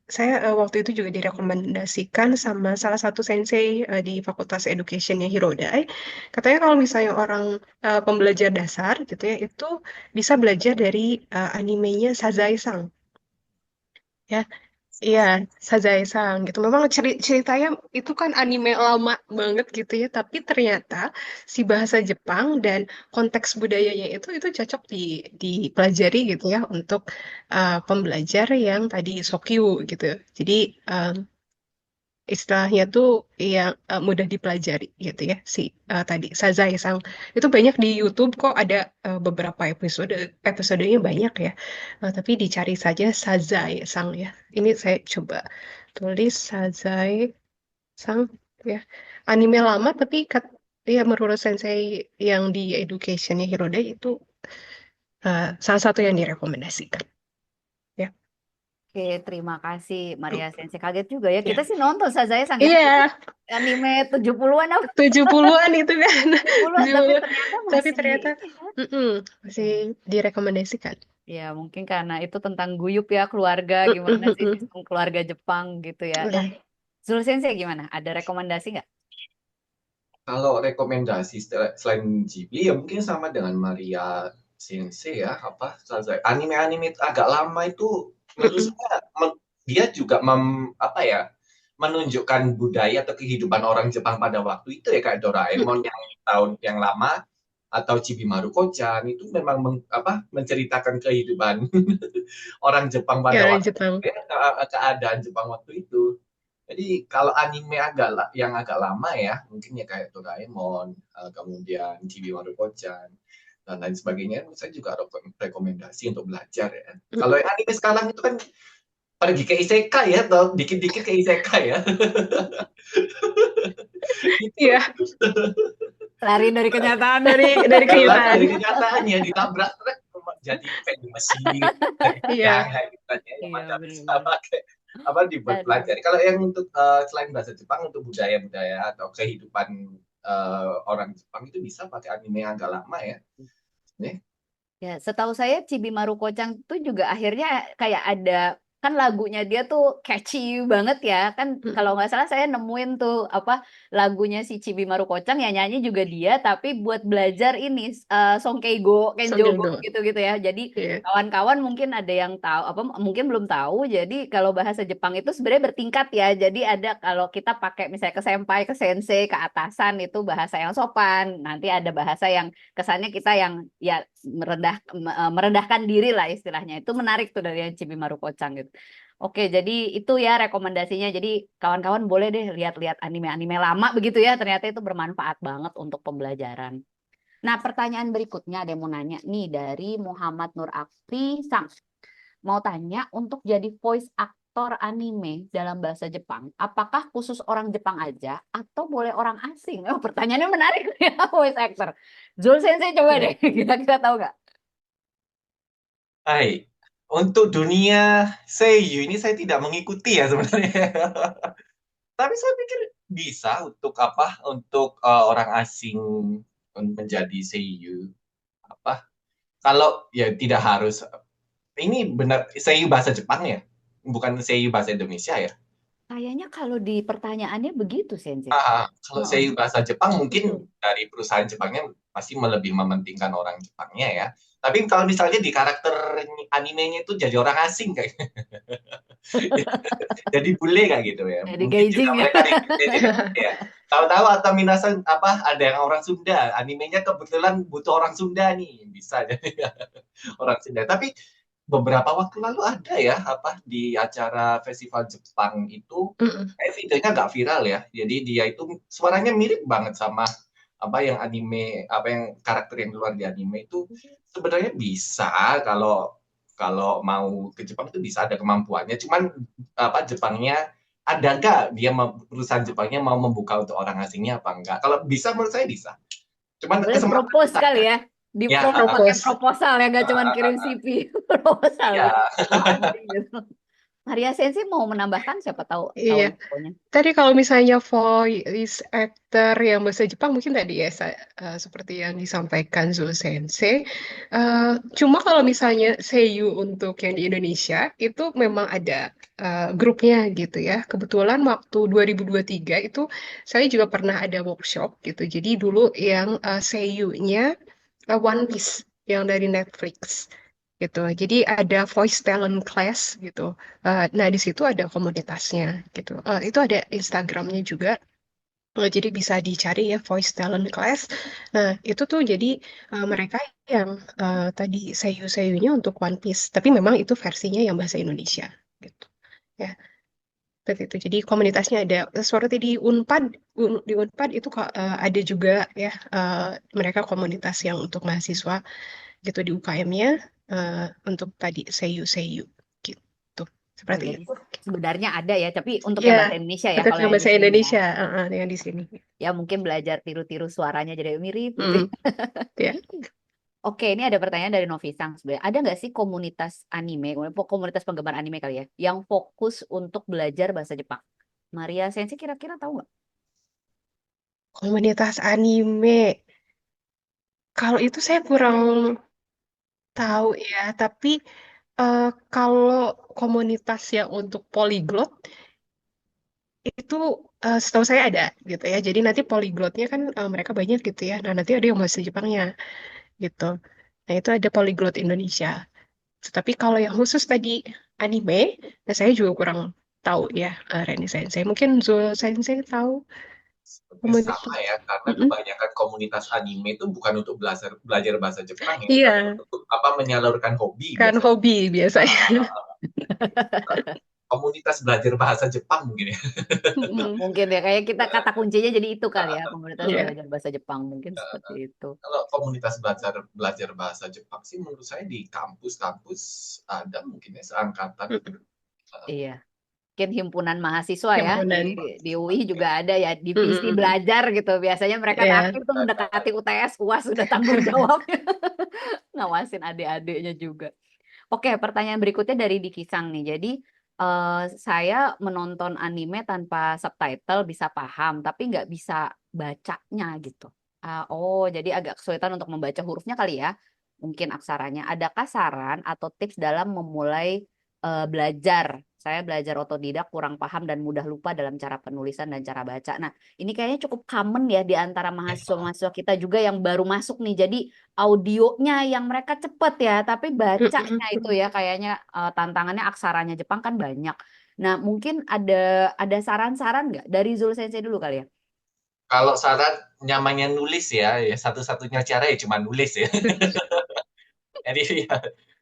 waktu itu juga direkomendasikan sama salah satu sensei di Fakultas Educationnya Hirodai. Katanya kalau misalnya orang pembelajar dasar gitu ya, itu bisa belajar dari animenya Sazae-san. Ya, iya, Sazae-san gitu. Memang ceritanya itu kan anime lama banget gitu ya, tapi ternyata si bahasa Jepang dan konteks budayanya itu cocok dipelajari gitu ya untuk pembelajar yang tadi Sokyu gitu. Jadi istilahnya tuh yang mudah dipelajari gitu ya si tadi Sazae Sang itu banyak di YouTube kok ada beberapa episodenya banyak ya. Tapi dicari saja Sazae Sang ya ini saya coba tulis Sazae Sang ya anime lama tapi ya menurut sensei yang di educationnya Hirode itu salah satu yang direkomendasikan ya. Oke, terima kasih Maria Sensei. Kaget juga ya. Kita sih nonton Sazae Sang ya. Iya, Anime 70-an apa 70-an itu kan. 70-an tapi 70. ternyata Tapi masih ternyata mm-mm, masih ya. direkomendasikan. Ya, mungkin karena itu tentang guyup ya keluarga, gimana sih Mm-mm. sistem keluarga Jepang gitu ya. Nah, Iya. Zul Sensei gimana? Ada rekomendasi nggak? Kalau rekomendasi selain Ghibli ya mungkin sama dengan Maria Sensei ya anime-anime agak lama itu menurut Mm-mm. saya dia juga apa ya menunjukkan budaya atau kehidupan orang Jepang pada waktu itu ya kayak Doraemon yang tahun yang lama atau Chibi Maruko-chan itu memang menceritakan kehidupan orang Jepang Ya, pada orang waktu Jepang. ya, keadaan Jepang waktu itu. Jadi kalau anime yang agak lama ya, mungkin ya kayak Doraemon, kemudian Chibi Maruko-chan, dan lain sebagainya, saya juga rekomendasi untuk belajar ya. Kalau yang anime sekarang itu kan pergi ke isekai ya, atau dikit-dikit ke isekai ya. Iya, Lari dari kenyataan. dari Lari kenyataan. dari kenyataannya, ditabrak truk jadi vending mesin, Iya. yang kayak gitu kan ya, yang Iya, mana bisa benar-benar. pakai dibuat Aduh. belajar. Kalau yang untuk selain bahasa Jepang untuk budaya-budaya atau kehidupan orang Jepang itu bisa pakai anime yang agak lama ya. Ya, setahu saya Chibi Maruko-chan tuh juga akhirnya kayak ada kan lagunya dia tuh catchy banget ya kan kalau nggak salah saya nemuin tuh apa lagunya si Chibi Maruko-chan ya nyanyi juga dia tapi buat belajar ini Songkeigo Kenjogo Sambil gitu-gitu ya jadi Iya. kawan-kawan mungkin ada yang tahu apa mungkin belum tahu jadi kalau bahasa Jepang itu sebenarnya bertingkat ya jadi ada kalau kita pakai misalnya ke senpai ke sensei ke atasan itu bahasa yang sopan nanti ada bahasa yang kesannya kita yang ya merendahkan diri lah istilahnya itu menarik tuh dari yang Chibi Maruko-chan gitu. Oke, jadi itu ya rekomendasinya. Jadi kawan-kawan boleh deh lihat-lihat anime-anime lama begitu ya. Ternyata itu bermanfaat banget untuk pembelajaran. Nah, pertanyaan berikutnya ada yang mau nanya nih dari Muhammad Nur Afri Sang. Mau tanya, untuk jadi voice aktor anime dalam bahasa Jepang, apakah khusus orang Jepang aja atau boleh orang asing? Oh, pertanyaannya menarik ya, voice actor. Zul Sensei coba deh, kira-kira tahu nggak? Hai, untuk dunia seiyu ini saya tidak mengikuti ya sebenarnya. Tapi saya pikir bisa untuk apa? Untuk orang asing menjadi seiyu apa? Kalau ya tidak harus. Ini benar seiyu bahasa Jepang ya, bukan seiyu bahasa Indonesia ya. Kayaknya kalau di pertanyaannya begitu, Sensei. Kalau Heeh, seiyu bahasa Jepang mungkin betul. dari perusahaan Jepangnya pasti lebih mementingkan orang Jepangnya ya. Tapi kalau misalnya di karakter animenya itu jadi orang asing kayak jadi bule kayak gitu ya. Jadi Mungkin juga gaijing ya. mereka requestnya juga ya. Tahu-tahu atau minasan apa ada yang orang Sunda, animenya kebetulan butuh orang Sunda nih, bisa jadi orang Sunda. Tapi beberapa waktu lalu ada ya apa di acara festival Jepang itu Mm-mm. videonya nggak viral ya. Jadi dia itu suaranya mirip banget sama apa yang anime apa yang karakter yang keluar di anime itu sebenarnya bisa kalau kalau mau ke Jepang itu bisa ada kemampuannya. Cuman apa Jepangnya ada nggak dia perusahaan Jepangnya mau membuka untuk orang asingnya apa enggak? Kalau bisa menurut saya bisa. Cuman Boleh kesempatan propose besar kali ya. ya. Ya, Dipromo pakai Propose. proposal ya, nggak cuma kirim CV. Proposal ya. gitu. Gitu. Maria Sensi mau menambahkan, siapa tahu tahu Iya. infonya. Tadi kalau misalnya voice actor yang bahasa Jepang mungkin tadi ya seperti yang disampaikan Zul Sensei. Eh, Cuma kalau misalnya seiyu untuk yang di Indonesia itu memang ada grupnya gitu ya. Kebetulan waktu 2023 itu saya juga pernah ada workshop gitu. Jadi dulu yang seiyunya One Piece yang dari Netflix gitu. Jadi ada voice talent class gitu. Nah, di situ ada komunitasnya gitu. Itu ada Instagramnya juga. Jadi bisa dicari ya Voice Talent Class. Nah, itu tuh jadi mereka yang tadi seiyu-seiyunya untuk One Piece. Tapi memang itu versinya yang bahasa Indonesia gitu. Ya, seperti itu. Jadi komunitasnya ada seperti di Unpad, di Unpad itu kok ada juga ya mereka komunitas yang untuk mahasiswa gitu di UKM-nya untuk tadi seiyu-seiyu gitu. Oh, Seperti jadi itu. sebenarnya ada ya, tapi untuk yang Ya, bahasa Indonesia ya, untuk kalau yang yang di bahasa sini ya. Indonesia yang di sini. Ya mungkin belajar tiru-tiru suaranya jadi mirip gitu. Mm, ya. Oke, ini ada pertanyaan dari Novi Sang sebenarnya. Ada nggak sih komunitas anime, komunitas penggemar anime kali ya, yang fokus untuk belajar bahasa Jepang? Maria Sensi kira-kira tahu nggak? Komunitas anime. Kalau itu saya kurang tahu ya, tapi eh, kalau komunitas yang untuk polyglot itu setahu saya ada gitu ya. Jadi nanti polyglotnya kan mereka banyak gitu ya. Nah, nanti ada yang bahasa Jepangnya gitu. Nah, itu ada polyglot Indonesia. Tapi kalau yang khusus tadi anime, nah saya juga kurang tahu ya, Reni Sensei. Mungkin Zul Sensei tahu Sepertinya sama komunitas. ya, karena Mm-mm. kebanyakan komunitas anime itu bukan untuk belajar belajar bahasa Jepang ya, tapi Iya, untuk apa menyalurkan hobi kan biasanya. hobi biasanya. Komunitas belajar bahasa Jepang mungkin ya. Mm-mm. Mungkin ya, kayak kita kata kuncinya jadi itu kali ya, komunitas Iya. belajar bahasa Jepang mungkin seperti itu. Kalau komunitas belajar belajar bahasa Jepang sih menurut saya di kampus-kampus ada mungkin ya seangkatan. Mm-mm. Iya, mungkin himpunan mahasiswa ya Himpunan. di UI juga ada ya divisi Mm-mm. belajar gitu. Biasanya mereka Iya. aktif tuh mendekati UTS, UAS sudah tanggung jawabnya ngawasin adik-adiknya juga. Oke, pertanyaan berikutnya dari Diki Sang nih. Jadi saya menonton anime tanpa subtitle bisa paham, tapi nggak bisa bacanya gitu. Oh, jadi agak kesulitan untuk membaca hurufnya kali ya. Mungkin aksaranya. Adakah saran atau tips dalam memulai belajar? Saya belajar otodidak, kurang paham dan mudah lupa dalam cara penulisan dan cara baca. Nah, ini kayaknya cukup common ya di antara mahasiswa-mahasiswa kita juga yang baru masuk nih. Jadi audionya yang mereka cepet ya, tapi bacanya itu Mm-mm. ya kayaknya tantangannya aksaranya Jepang kan banyak. Nah, mungkin ada saran-saran nggak dari Zul Sensei dulu kali ya? Kalau saran nyamannya nulis ya, ya satu-satunya cara ya cuma nulis ya. Jadi ya,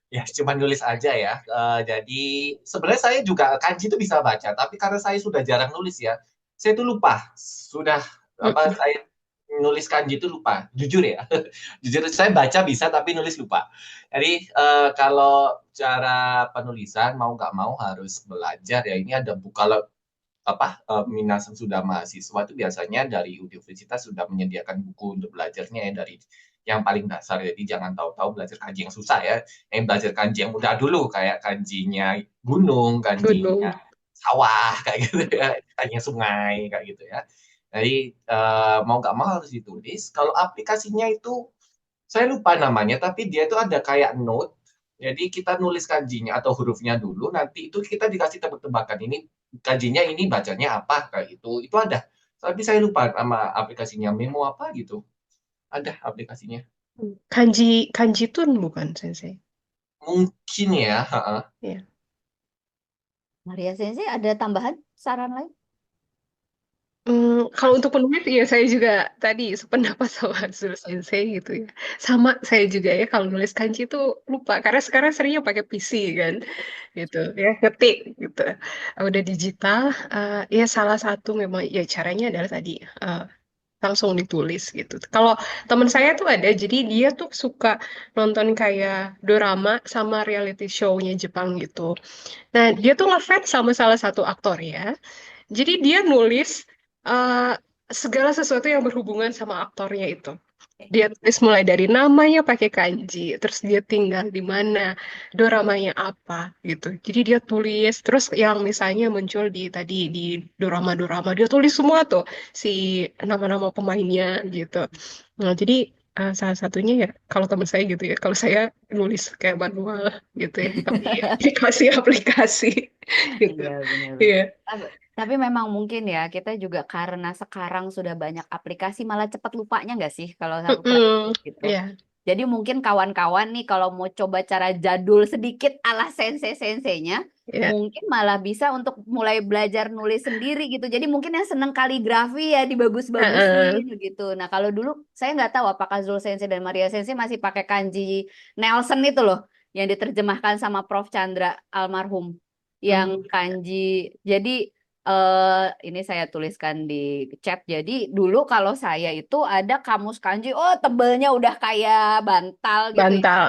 Ya, cuma nulis aja ya. Jadi sebenarnya saya juga kanji itu bisa baca, tapi karena saya sudah jarang nulis ya, saya tuh lupa. Sudah apa Mm-mm. saya nulis kanji itu lupa. Jujur ya. Jujur saya baca bisa tapi nulis lupa. Jadi kalau cara penulisan mau nggak mau harus belajar ya. Ini ada buku kalau Minasem sudah mahasiswa itu biasanya dari universitas sudah menyediakan buku untuk belajarnya ya dari yang paling dasar. Jadi jangan tahu-tahu belajar kanji yang susah ya. Yang belajar kanji yang mudah dulu kayak kanjinya gunung, kanjinya Gunung. sawah kayak gitu ya, kanjinya sungai kayak gitu ya. Jadi mau nggak mau harus ditulis. Kalau aplikasinya itu saya lupa namanya, tapi dia itu ada kayak note. Jadi kita nulis kanjinya atau hurufnya dulu, nanti itu kita dikasih tebak-tebakan ini kanjinya ini bacanya apa kayak itu. Itu ada. Tapi saya lupa sama aplikasinya Memo apa gitu. Ada aplikasinya. Kanji tun bukan, Sensei? Mungkin ya. Ya. Maria Sensei ada tambahan saran lain? Kalau untuk penulis, ya saya juga tadi sependapat sama Zul Sensei gitu ya. Sama saya juga ya kalau nulis kanji itu lupa karena sekarang seringnya pakai PC kan, gitu ya ngetik gitu. Udah digital, ya salah satu memang ya caranya adalah tadi langsung ditulis gitu. Kalau teman saya tuh ada, jadi dia tuh suka nonton kayak dorama sama reality show-nya Jepang gitu. Nah dia tuh ngefans sama salah satu aktor ya. Jadi dia nulis uh, segala sesuatu yang berhubungan sama aktornya itu. Dia tulis mulai dari namanya pakai kanji, terus dia tinggal di mana, doramanya apa gitu. Jadi dia tulis, terus yang misalnya muncul di tadi di dorama-dorama, dia tulis semua tuh si nama-nama pemainnya gitu. Nah, jadi salah satunya ya kalau teman saya gitu ya, kalau saya nulis kayak manual gitu ya, tapi aplikasi-aplikasi gitu. Iya, benar-benar. Iya. Tapi memang mungkin ya, kita juga karena sekarang sudah banyak aplikasi, malah cepat lupanya nggak sih kalau aku Mm-mm. gitu. Iya. Jadi mungkin kawan-kawan nih kalau mau coba cara jadul sedikit ala sensei-senseinya, Iya. mungkin malah bisa untuk mulai belajar nulis sendiri gitu. Jadi mungkin yang seneng kaligrafi ya dibagus-bagusin Heeh. gitu. Nah kalau dulu saya nggak tahu apakah Zul Sensei dan Maria Sensei masih pakai kanji Nelson itu loh, yang diterjemahkan sama Prof. Chandra almarhum, yang Hmm. kanji. Jadi ini saya tuliskan di chat. Jadi dulu kalau saya itu ada kamus kanji, oh tebelnya udah kayak bantal gitu ya. Bantal.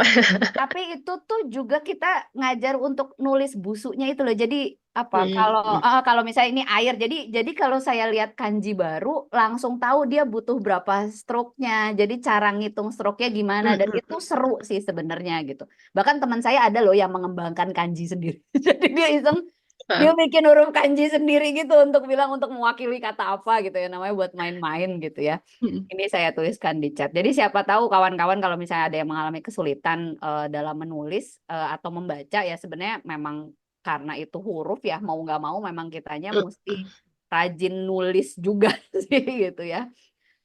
Tapi itu tuh juga kita ngajar untuk nulis busuknya itu loh. Jadi apa? Kalau Hmm. kalau misalnya ini air, jadi kalau saya lihat kanji baru langsung tahu dia butuh berapa stroke-nya. Jadi cara ngitung stroke-nya gimana dan itu seru sih sebenarnya gitu. Bahkan teman saya ada loh yang mengembangkan kanji sendiri. Jadi dia iseng dia bikin huruf kanji sendiri gitu untuk bilang untuk mewakili kata apa gitu ya namanya buat main-main gitu ya. Ini saya tuliskan di chat. Jadi siapa tahu kawan-kawan kalau misalnya ada yang mengalami kesulitan dalam menulis atau membaca ya sebenarnya memang karena itu huruf ya mau nggak mau memang kitanya mesti rajin nulis juga sih gitu ya.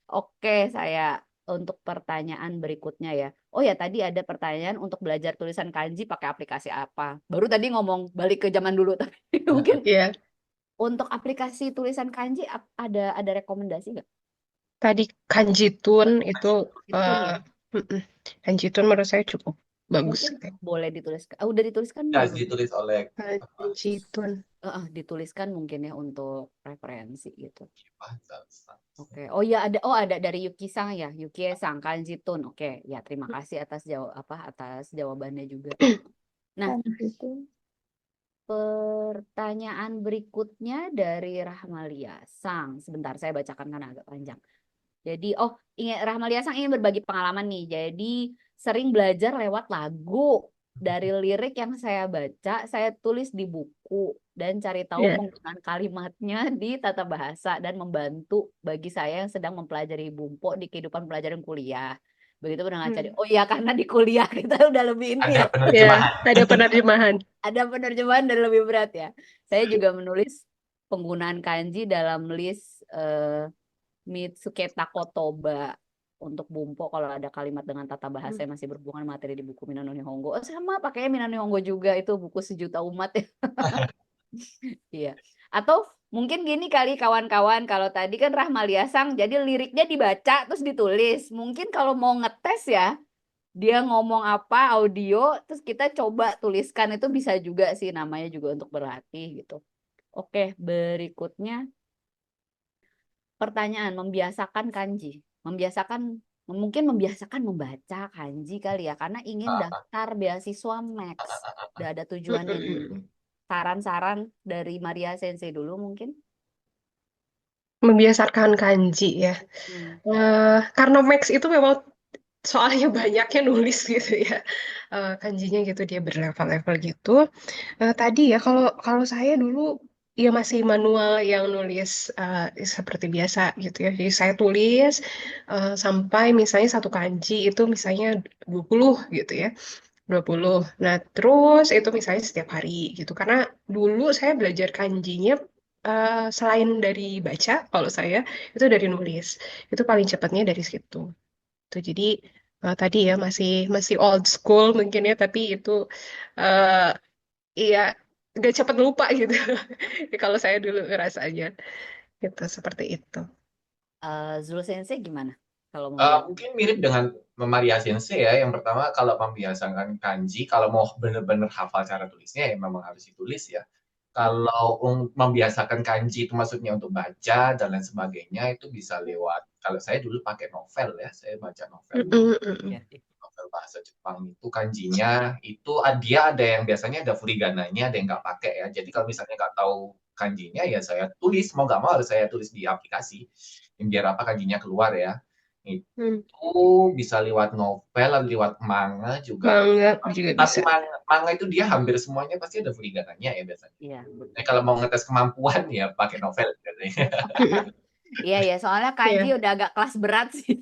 Oke, saya untuk pertanyaan berikutnya ya. Oh ya, tadi ada pertanyaan untuk belajar tulisan kanji pakai aplikasi apa? Baru tadi ngomong balik ke zaman dulu, tapi mungkin Iya. untuk aplikasi tulisan kanji ada rekomendasi nggak? Tadi Kanjitun itu Itu ya, mm-mm. Kanjitun menurut saya cukup bagus. mungkin boleh dituliskan. Udah dituliskan Ya, belum? ditulis oleh Kanjitun. Dituliskan mungkin ya untuk referensi gitu. Pak. Oke. Oh ya ada dari Yuki Sang ya, Yuki Sang Kanjitun. Oke, ya terima kasih atas jawabannya juga. Nah, pertanyaan berikutnya dari Rahmalia Sang. Sebentar, saya bacakan karena agak panjang. Jadi, Rahmalia Sang ingin berbagi pengalaman nih. Jadi, sering belajar lewat lagu. Dari lirik yang saya baca, saya tulis di buku. Dan cari tahu Iya. penggunaan kalimatnya di tata bahasa. Dan membantu bagi saya yang sedang mempelajari bumpo di kehidupan pelajaran kuliah. Begitu dengan cari, oh iya karena di kuliah kita udah lebih ini ya. Ada penerjemahan. Ya, ada penerjemahan. Ada penerjemahan dan lebih berat ya. Saya juga menulis penggunaan kanji dalam list Mitsuketa Kotoba untuk bumpo kalau ada kalimat dengan tata bahasa yang masih berhubungan materi di buku Minano Nihongo. Oh, sama pakainya Minano Nihongo juga itu buku sejuta umat ya. Iya. Atau mungkin gini kali kawan-kawan, kalau tadi kan Rahmalia Sang jadi liriknya dibaca terus ditulis. Mungkin kalau mau ngetes ya dia ngomong apa audio, terus kita coba tuliskan itu bisa juga sih namanya juga untuk berlatih gitu. Oke, berikutnya pertanyaan membiasakan kanji. Membiasakan mungkin membiasakan membaca kanji kali ya karena ingin daftar beasiswa Max. Udah ada tujuannya nih. Saran-saran dari Maria Sensei dulu mungkin. Membiasakan kanji ya. Hmm. Karena Max itu memang soalnya banyaknya nulis gitu ya. Kanjinya gitu dia berlevel-level gitu. Tadi ya kalau kalau saya dulu ya masih manual yang nulis seperti biasa gitu ya. Jadi saya tulis sampai misalnya satu kanji itu misalnya 20 gitu ya. 20. Nah, terus itu misalnya setiap hari gitu. Karena dulu saya belajar kanjinya selain dari baca, kalau saya itu dari nulis. Itu paling cepatnya dari situ. Tuh, jadi tadi ya masih masih old school mungkin ya, tapi itu eh iya gak cepat lupa gitu. Kalau saya dulu rasanya gitu seperti itu. Zul Sensei gimana? Kalau membiasakan. Mungkin mirip dengan Maria Sensei ya. Yang pertama kalau membiasakan kanji, kalau mau benar-benar hafal cara tulisnya ya memang harus ditulis ya. Kalau membiasakan kanji itu maksudnya untuk baca dan lain sebagainya itu bisa lewat. Kalau saya dulu pakai novel ya, saya baca novel Mm-mm, mm-mm. Ya. novel bahasa Jepang itu kanjinya itu dia ada yang biasanya ada furigananya, ada yang nggak pakai ya. Jadi kalau misalnya nggak tahu kanjinya ya saya tulis mau nggak mau harus saya tulis di aplikasi. Biar apa kanjinya keluar ya. Hmm. Itu bisa lewat novel, lewat manga juga. Manga juga Tapi bisa. manga itu dia hampir semuanya pasti ada furigananya ya biasanya. Iya, Nah, kalau mau ngetes kemampuan ya pakai novel biasanya. Mm-mm. iya ya, soalnya kanji Iya, udah agak kelas berat sih.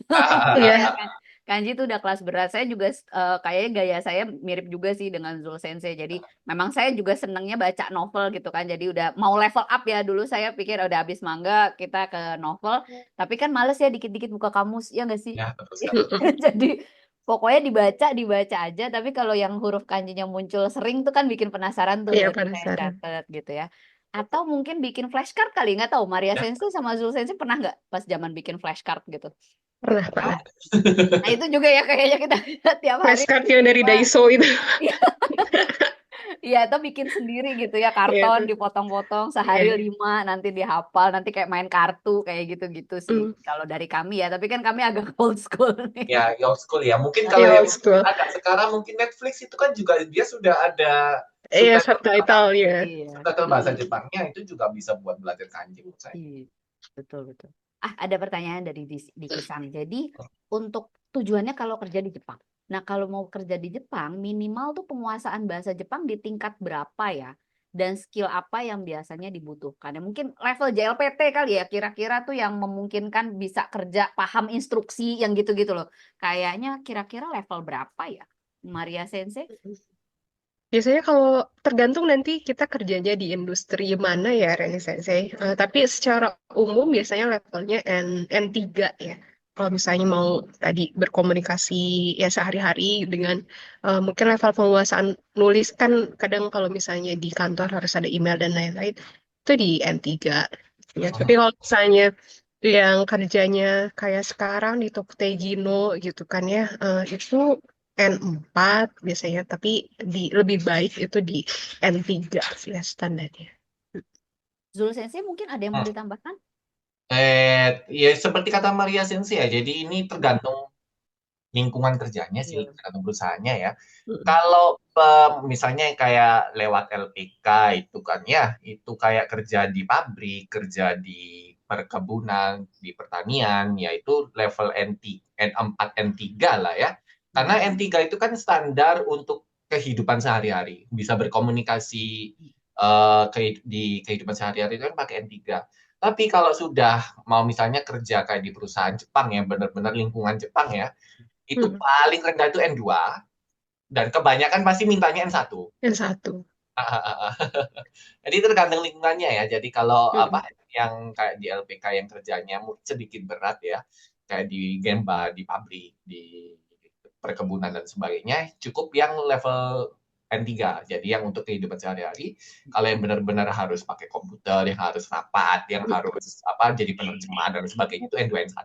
iya. Kanji itu udah kelas berat. Saya juga kayaknya gaya saya mirip juga sih dengan Zul Sensei. Jadi memang saya juga senangnya baca novel gitu kan. Jadi udah mau level up ya dulu saya pikir udah habis manga kita ke novel. Tapi kan males ya dikit-dikit buka kamus ya nggak sih? Ya, betul sekali. Mm-mm. Jadi pokoknya dibaca aja. Tapi kalau yang huruf kanjinya muncul sering tuh kan bikin penasaran tuh. Iya Jadi saya penasaran. catat gitu ya. Atau mungkin bikin flashcard kali nggak tahu. Maria Ya, Sensei sama Zul Sensei pernah nggak pas zaman bikin flashcard gitu? Pernah, pernah. Nah itu juga ya kayaknya kita tiap hari Flashcard yang dari coba. Daiso itu. Iya, atau bikin sendiri gitu ya, Iya karton tuh. dipotong-potong Iya. sehari 5 nanti dihafal, nanti kayak main kartu kayak gitu-gitu sih. Mm. Kalau dari kami ya, tapi kan kami agak old school nih. ya old school ya. Mungkin Nah, kalau Iya, yang old school. agak sekarang mungkin Netflix itu kan juga dia sudah ada Iya, subtitle subtitle-nya. iya. bahasa Mm-mm. Jepangnya itu juga bisa buat belajar kanji menurut saya. Iya, betul betul. Ada pertanyaan dari di Kisang. Jadi untuk tujuannya kalau kerja di Jepang. Nah, kalau mau kerja di Jepang, minimal tuh penguasaan bahasa Jepang di tingkat berapa ya? Dan skill apa yang biasanya dibutuhkan? Ya, mungkin level JLPT kali ya, kira-kira tuh yang memungkinkan bisa kerja, paham instruksi, yang gitu-gitu loh. Kayaknya kira-kira level berapa ya? Maria Sensei? Biasanya kalau tergantung nanti kita kerjanya di industri mana ya, Reni Sensei. Tapi secara umum biasanya levelnya N3 ya. Kalau misalnya mau tadi berkomunikasi ya sehari-hari dengan mungkin level penguasaan nulis kan kadang kalau misalnya di kantor harus ada email dan lain-lain itu di N3. Ya, tapi kalau misalnya yang kerjanya kayak sekarang di Tokyo Gino gitu kan ya, itu N4 biasanya, tapi lebih baik itu di N3 ya standarnya. Zul Sensei mungkin ada yang mau Hmm. ditambahkan? Ya seperti kata Maria Sensei ya. Jadi ini tergantung lingkungan kerjanya sih, Iya. tergantung perusahaannya ya. Mm-mm. Kalau misalnya kayak lewat LPK itu kan ya, itu kayak kerja di pabrik, kerja di perkebunan, di pertanian, ya itu level N4, N3 lah ya. Karena N3 itu kan standar untuk kehidupan sehari-hari, bisa berkomunikasi di kehidupan sehari-hari itu kan pakai N3. Tapi kalau sudah mau misalnya kerja kayak di perusahaan Jepang ya, benar-benar lingkungan Jepang ya, itu Mm-mm. paling rendah itu N2 dan kebanyakan pasti mintanya N1. N1. Jadi tergantung lingkungannya ya. Jadi kalau apa Mm-mm. yang kayak di LPK yang kerjanya sedikit berat ya, kayak di Gemba, di pabrik, di perkebunan dan sebagainya, cukup yang level N3. Jadi yang untuk kehidupan sehari-hari, kalau yang benar-benar harus pakai komputer, yang harus rapat, yang harus apa jadi penerjemah dan sebagainya itu N2 N1.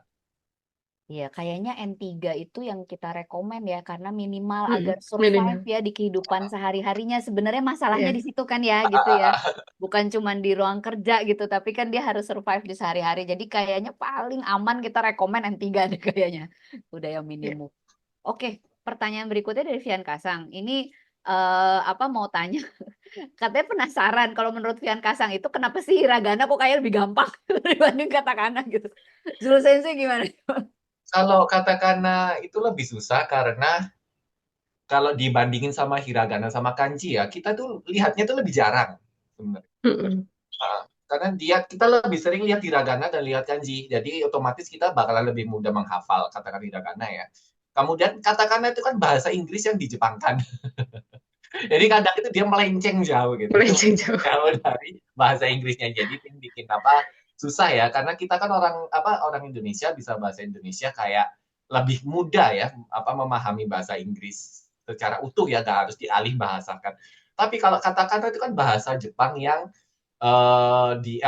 Iya, kayaknya N3 itu yang kita rekomen ya, karena minimal Mm-mm, agar survive minimal. ya di kehidupan sehari-harinya. Sebenarnya masalahnya Ya. di situ kan ya, gitu ya. Bukan cuma di ruang kerja gitu, tapi kan dia harus survive di sehari-hari. Jadi kayaknya paling aman kita rekomen N3 deh kayaknya. Udah yang Ya. minimum. Oke, pertanyaan berikutnya dari Vian Kasang. Ini apa mau tanya? Katanya penasaran kalau menurut Vian Kasang itu kenapa sih hiragana kok kayak lebih gampang dibanding katakana gitu. Zul Sensei gimana? Kalau katakana itu lebih susah karena kalau dibandingin sama hiragana sama kanji ya, kita tuh lihatnya tuh lebih jarang sebenarnya. Mm-mm. Karena kita lebih sering lihat hiragana dan lihat kanji, jadi otomatis kita bakalan lebih mudah menghafal kata-kata hiragana ya. Kemudian katakana itu kan bahasa Inggris yang dijepangkan. Jadi kadang itu dia melenceng jauh gitu, Melenceng jauh. jauh dari bahasa Inggrisnya. Jadi bikin apa susah ya, karena kita kan orang Indonesia bisa bahasa Indonesia kayak lebih mudah ya apa memahami bahasa Inggris secara utuh ya, gak harus dialih bahasakan. Tapi kalau kata-kata itu kan bahasa Jepang yang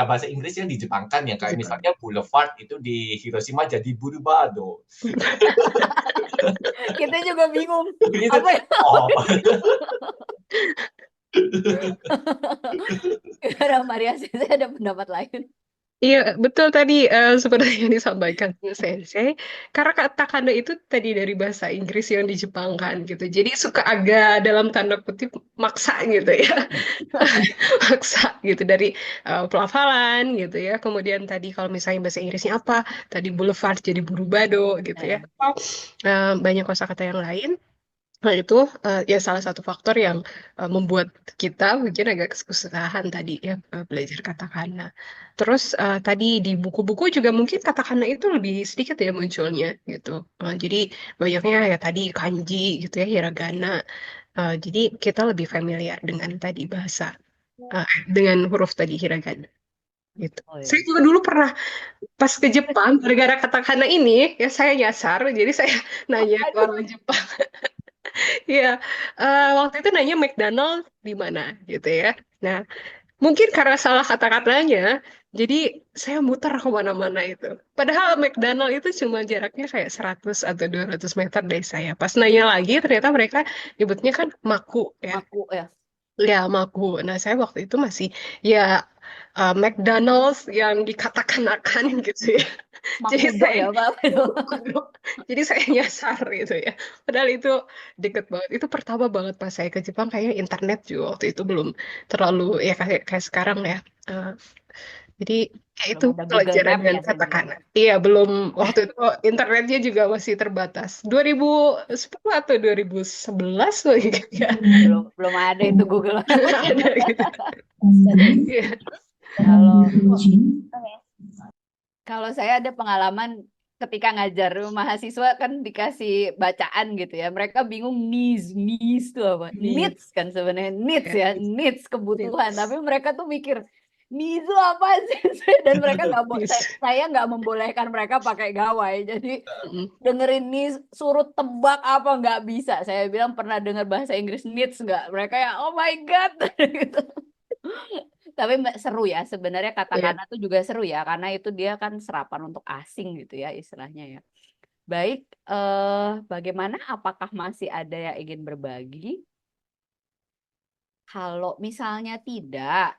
bahasa Inggris yang dijepangkan ya, kayak Jepang. misalnya boulevard itu di Hiroshima jadi Burubado. Kita juga bingung. Gitu. Apa ya? Oh, Karena Maria saya ada pendapat lain. Iya, betul tadi seperti yang disampaikan Sensei. Karena katakana itu tadi dari bahasa Inggris yang dijepangkan gitu. Jadi suka agak dalam tanda kutip maksa gitu ya. Maksa gitu dari pelafalan gitu ya. Kemudian tadi kalau misalnya bahasa Inggrisnya apa? Tadi boulevard jadi buru-bado gitu ya. Atau banyak kosakata yang lain. Nah, itu ya salah satu faktor yang membuat kita mungkin agak kesusahan tadi ya belajar katakana. Terus tadi di buku-buku juga mungkin katakana itu lebih sedikit ya munculnya gitu. Jadi banyaknya ya tadi kanji gitu ya, hiragana. Jadi kita lebih familiar dengan tadi bahasa, dengan huruf tadi hiragana gitu. Oh Saya ya. juga dulu pernah pas ke Jepang gara-gara katakana ini ya saya nyasar, jadi saya nanya ke Aduh. orang Jepang. Iya, waktu itu nanya McDonald di mana gitu ya. Nah, mungkin karena salah kata-katanya, jadi saya muter kemana-mana itu. Padahal McDonald itu cuma jaraknya kayak 100 atau 200 meter dari saya. Pas nanya lagi, ternyata mereka nyebutnya kan Maku ya. Aku ya. Ya, Maku. Nah, saya waktu itu masih ya McDonald's yang dikatakan-akan gitu ya. Jadi Makudo saya ya Pak. jadi saya nyasar gitu ya. Padahal itu deket banget. Itu pertama banget pas saya ke Jepang, kayaknya internet juga waktu itu belum terlalu ya kayak sekarang ya. Eh, jadi ya Belum itu ada Google pelajaran Map dengan ya katakana. sebenarnya. Iya, belum waktu itu internetnya juga masih terbatas. 2010 atau 2011 gitu ya. Belum belum ada itu Google Map. Ada gitu. Iya. Kalau kalau saya ada pengalaman ketika ngajar mahasiswa kan dikasih bacaan gitu ya. Mereka bingung needs itu apa? Needs kan sebenarnya needs ya, needs kebutuhan. Tapi mereka tuh mikir needs itu apa sih? Dan mereka nggak saya nggak membolehkan mereka pakai gawai. Jadi dengerin needs suruh tebak apa nggak bisa. Saya bilang pernah dengar bahasa Inggris needs nggak? Mereka ya oh my god gitu. Tapi seru ya sebenarnya Iya. katakana tuh juga seru ya karena itu dia kan serapan untuk asing gitu ya istilahnya ya. Baik, bagaimana? Apakah masih ada yang ingin berbagi? Kalau misalnya tidak,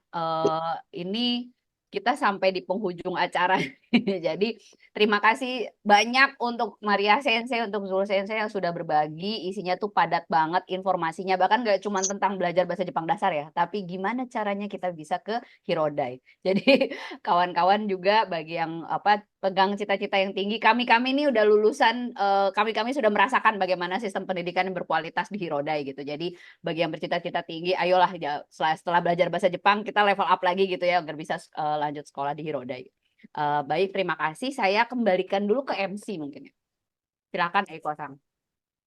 ini kita sampai di penghujung acara. Jadi terima kasih banyak untuk Maria Sensei, untuk Zul Sensei yang sudah berbagi. Isinya tuh padat banget informasinya. Bahkan gak cuma tentang belajar bahasa Jepang dasar ya, tapi gimana caranya kita bisa ke Hirodai. Jadi kawan-kawan juga bagi yang apa pegang cita-cita yang tinggi, kami ini udah lulusan, kami sudah merasakan bagaimana sistem pendidikan yang berkualitas di Hirodai gitu. Jadi bagi yang bercita-cita tinggi, ayolah ya, setelah belajar bahasa Jepang kita level up lagi gitu ya agar bisa lanjut sekolah di Hirodai. Baik, terima kasih. Saya kembalikan dulu ke MC mungkin ya. Silakan Eiko-san.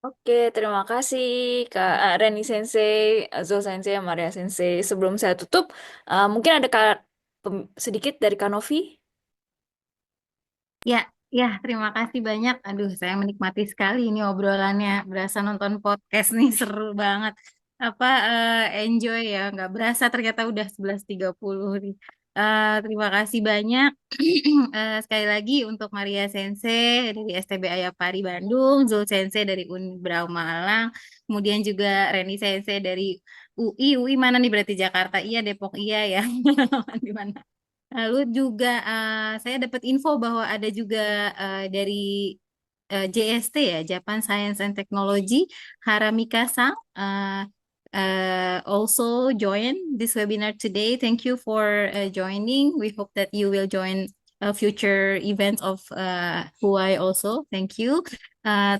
Oke, terima kasih Kak Reni Sensei, Zo Sensei, Maria Sensei. Sebelum saya tutup, mungkin ada sedikit dari Kak Novi. Ya, ya, terima kasih banyak. Aduh, saya menikmati sekali ini obrolannya. Berasa nonton podcast nih, seru banget. Enjoy ya, nggak berasa ternyata udah 11.30 nih. Terima kasih banyak sekali lagi untuk Maria Sensei dari STB Ayapari Bandung, Zul Sensei dari Unbrau Malang, kemudian juga Reni Sensei dari UI mana nih berarti Jakarta iya, Depok iya ya, di mana? Lalu juga saya dapat info bahwa ada juga dari JST ya, Japan Science and Technology, Haramika-san also join this webinar today. Thank you for joining. We hope that you will join future events of Huawei also. Thank you.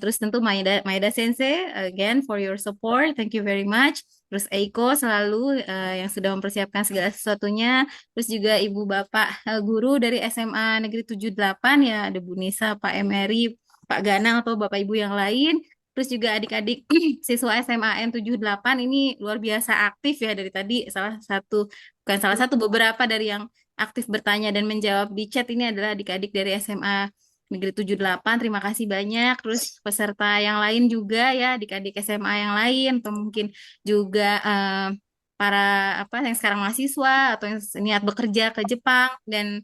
Terus tentu Maeda Sensei, again for your support. Thank you very much. Terus Eiko selalu yang sudah mempersiapkan segala sesuatunya. Terus juga Ibu Bapak guru dari SMA Negeri 78 ya, ada Bu Nisa, Pak Emery, Pak Ganang atau Bapak Ibu yang lain. Terus juga adik-adik siswa SMA N 78 ini luar biasa aktif ya dari tadi bukan salah satu beberapa dari yang aktif bertanya dan menjawab di chat ini adalah adik-adik dari SMA Negeri 78. Terima kasih banyak. Terus peserta yang lain juga ya, adik-adik SMA yang lain atau mungkin juga para yang sekarang mahasiswa atau yang niat bekerja ke Jepang dan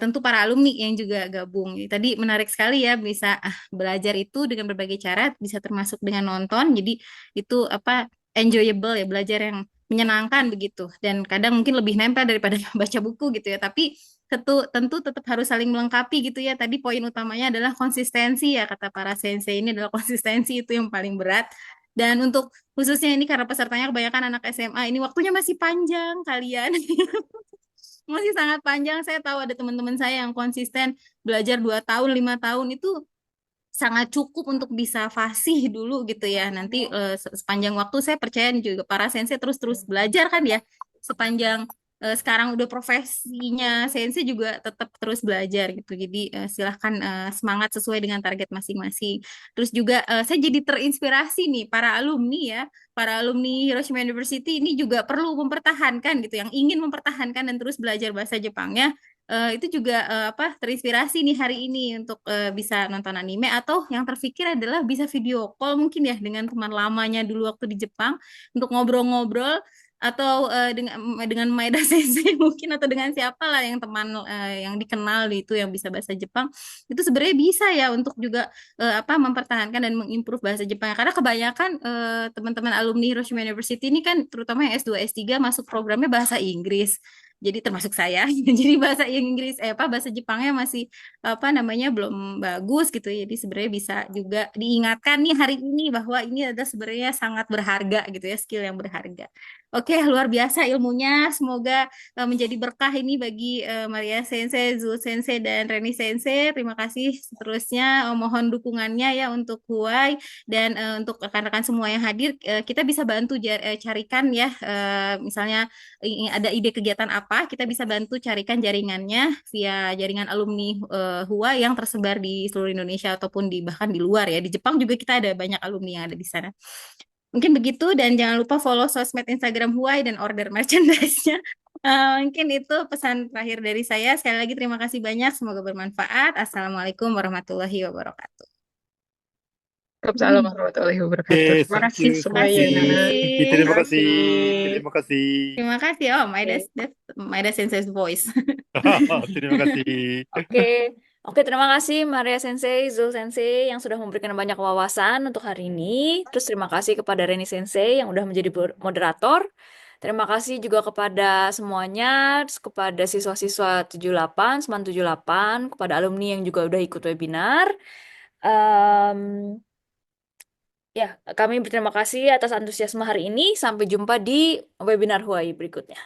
tentu para alumni yang juga gabung. Jadi, tadi menarik sekali ya bisa belajar itu dengan berbagai cara, bisa termasuk dengan nonton. Jadi itu enjoyable ya, belajar yang menyenangkan begitu. Dan kadang mungkin lebih nempel daripada baca buku gitu ya. Tapi tentu tetap harus saling melengkapi gitu ya. Tadi poin utamanya adalah konsistensi ya, kata para sensei ini adalah konsistensi itu yang paling berat. Dan untuk khususnya ini karena pesertanya kebanyakan anak SMA, ini waktunya masih panjang kalian. Masih sangat panjang. Saya tahu ada teman-teman saya yang konsisten belajar 2 tahun, 5 tahun itu sangat cukup untuk bisa fasih dulu gitu ya. Nanti sepanjang waktu saya percaya juga para sensei terus-terus belajar kan ya. Sepanjang sekarang udah profesinya sensei juga tetap terus belajar gitu. Jadi silahkan semangat sesuai dengan target masing-masing. Terus juga saya jadi terinspirasi nih para alumni ya. Para alumni Hiroshima University ini juga perlu mempertahankan gitu. Yang ingin mempertahankan dan terus belajar bahasa Jepangnya itu juga terinspirasi nih hari ini untuk bisa nonton anime atau yang terpikir adalah bisa video call mungkin ya dengan teman lamanya dulu waktu di Jepang untuk ngobrol-ngobrol atau dengan Maeda Sensei mungkin atau dengan siapa lah yang teman yang dikenal itu yang bisa bahasa Jepang itu sebenarnya bisa ya untuk juga mempertahankan dan mengimprove bahasa Jepang karena kebanyakan teman-teman alumni Hiroshima University ini kan terutama yang S2 S3 masuk programnya bahasa Inggris. Jadi termasuk saya, jadi bahasa Inggris, bahasa Jepangnya masih belum bagus gitu. Jadi sebenarnya bisa juga diingatkan nih hari ini bahwa ini adalah sebenarnya sangat berharga gitu ya, skill yang berharga. Oke, luar biasa ilmunya. Semoga menjadi berkah ini bagi Maria Sensei, Zul Sensei, dan Reni Sensei. Terima kasih seterusnya. Mohon dukungannya ya untuk Huai dan untuk rekan-rekan semua yang hadir. Kita bisa bantu carikan ya, misalnya ada ide kegiatan apa, kita bisa bantu carikan jaringannya via jaringan alumni Huai yang tersebar di seluruh Indonesia ataupun bahkan di luar ya. Di Jepang juga kita ada banyak alumni yang ada di sana. Mungkin begitu dan jangan lupa follow sosmed Instagram Huai dan order merchandise-nya. Mungkin itu pesan terakhir dari saya. Sekali lagi terima kasih banyak. Semoga bermanfaat. Assalamualaikum warahmatullahi wabarakatuh. Waalaikumsalam warahmatullahi wabarakatuh. Oke, Terima thank kasih you, Terima semuanya. kasih. Terima kasih, Kasih. terima kasih, Terima kasih. Oh, Maeda Sensei's voice. terima kasih. Oke, terima kasih Maria Sensei, Zul Sensei yang sudah memberikan banyak wawasan untuk hari ini. Terus terima kasih kepada Reni Sensei yang udah menjadi moderator. Terima kasih juga kepada semuanya, terus kepada siswa-siswa 78, Seman 78, kepada alumni yang juga udah ikut webinar. Ya, kami berterima kasih atas antusiasme hari ini. Sampai jumpa di webinar Huawei berikutnya.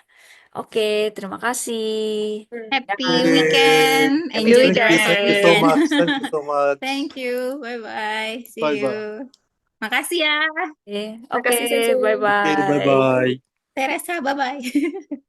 Oke, terima kasih. Happy Oke, weekend. Happy Enjoy the thank you, rest of thank you so weekend. much, thank you so much. Thank you. Bye-bye. See Bye you. bye. Makasih ya. Oke, Terima kasih, Sensei. Oke, bye bye-bye. bye. Teresa, bye-bye.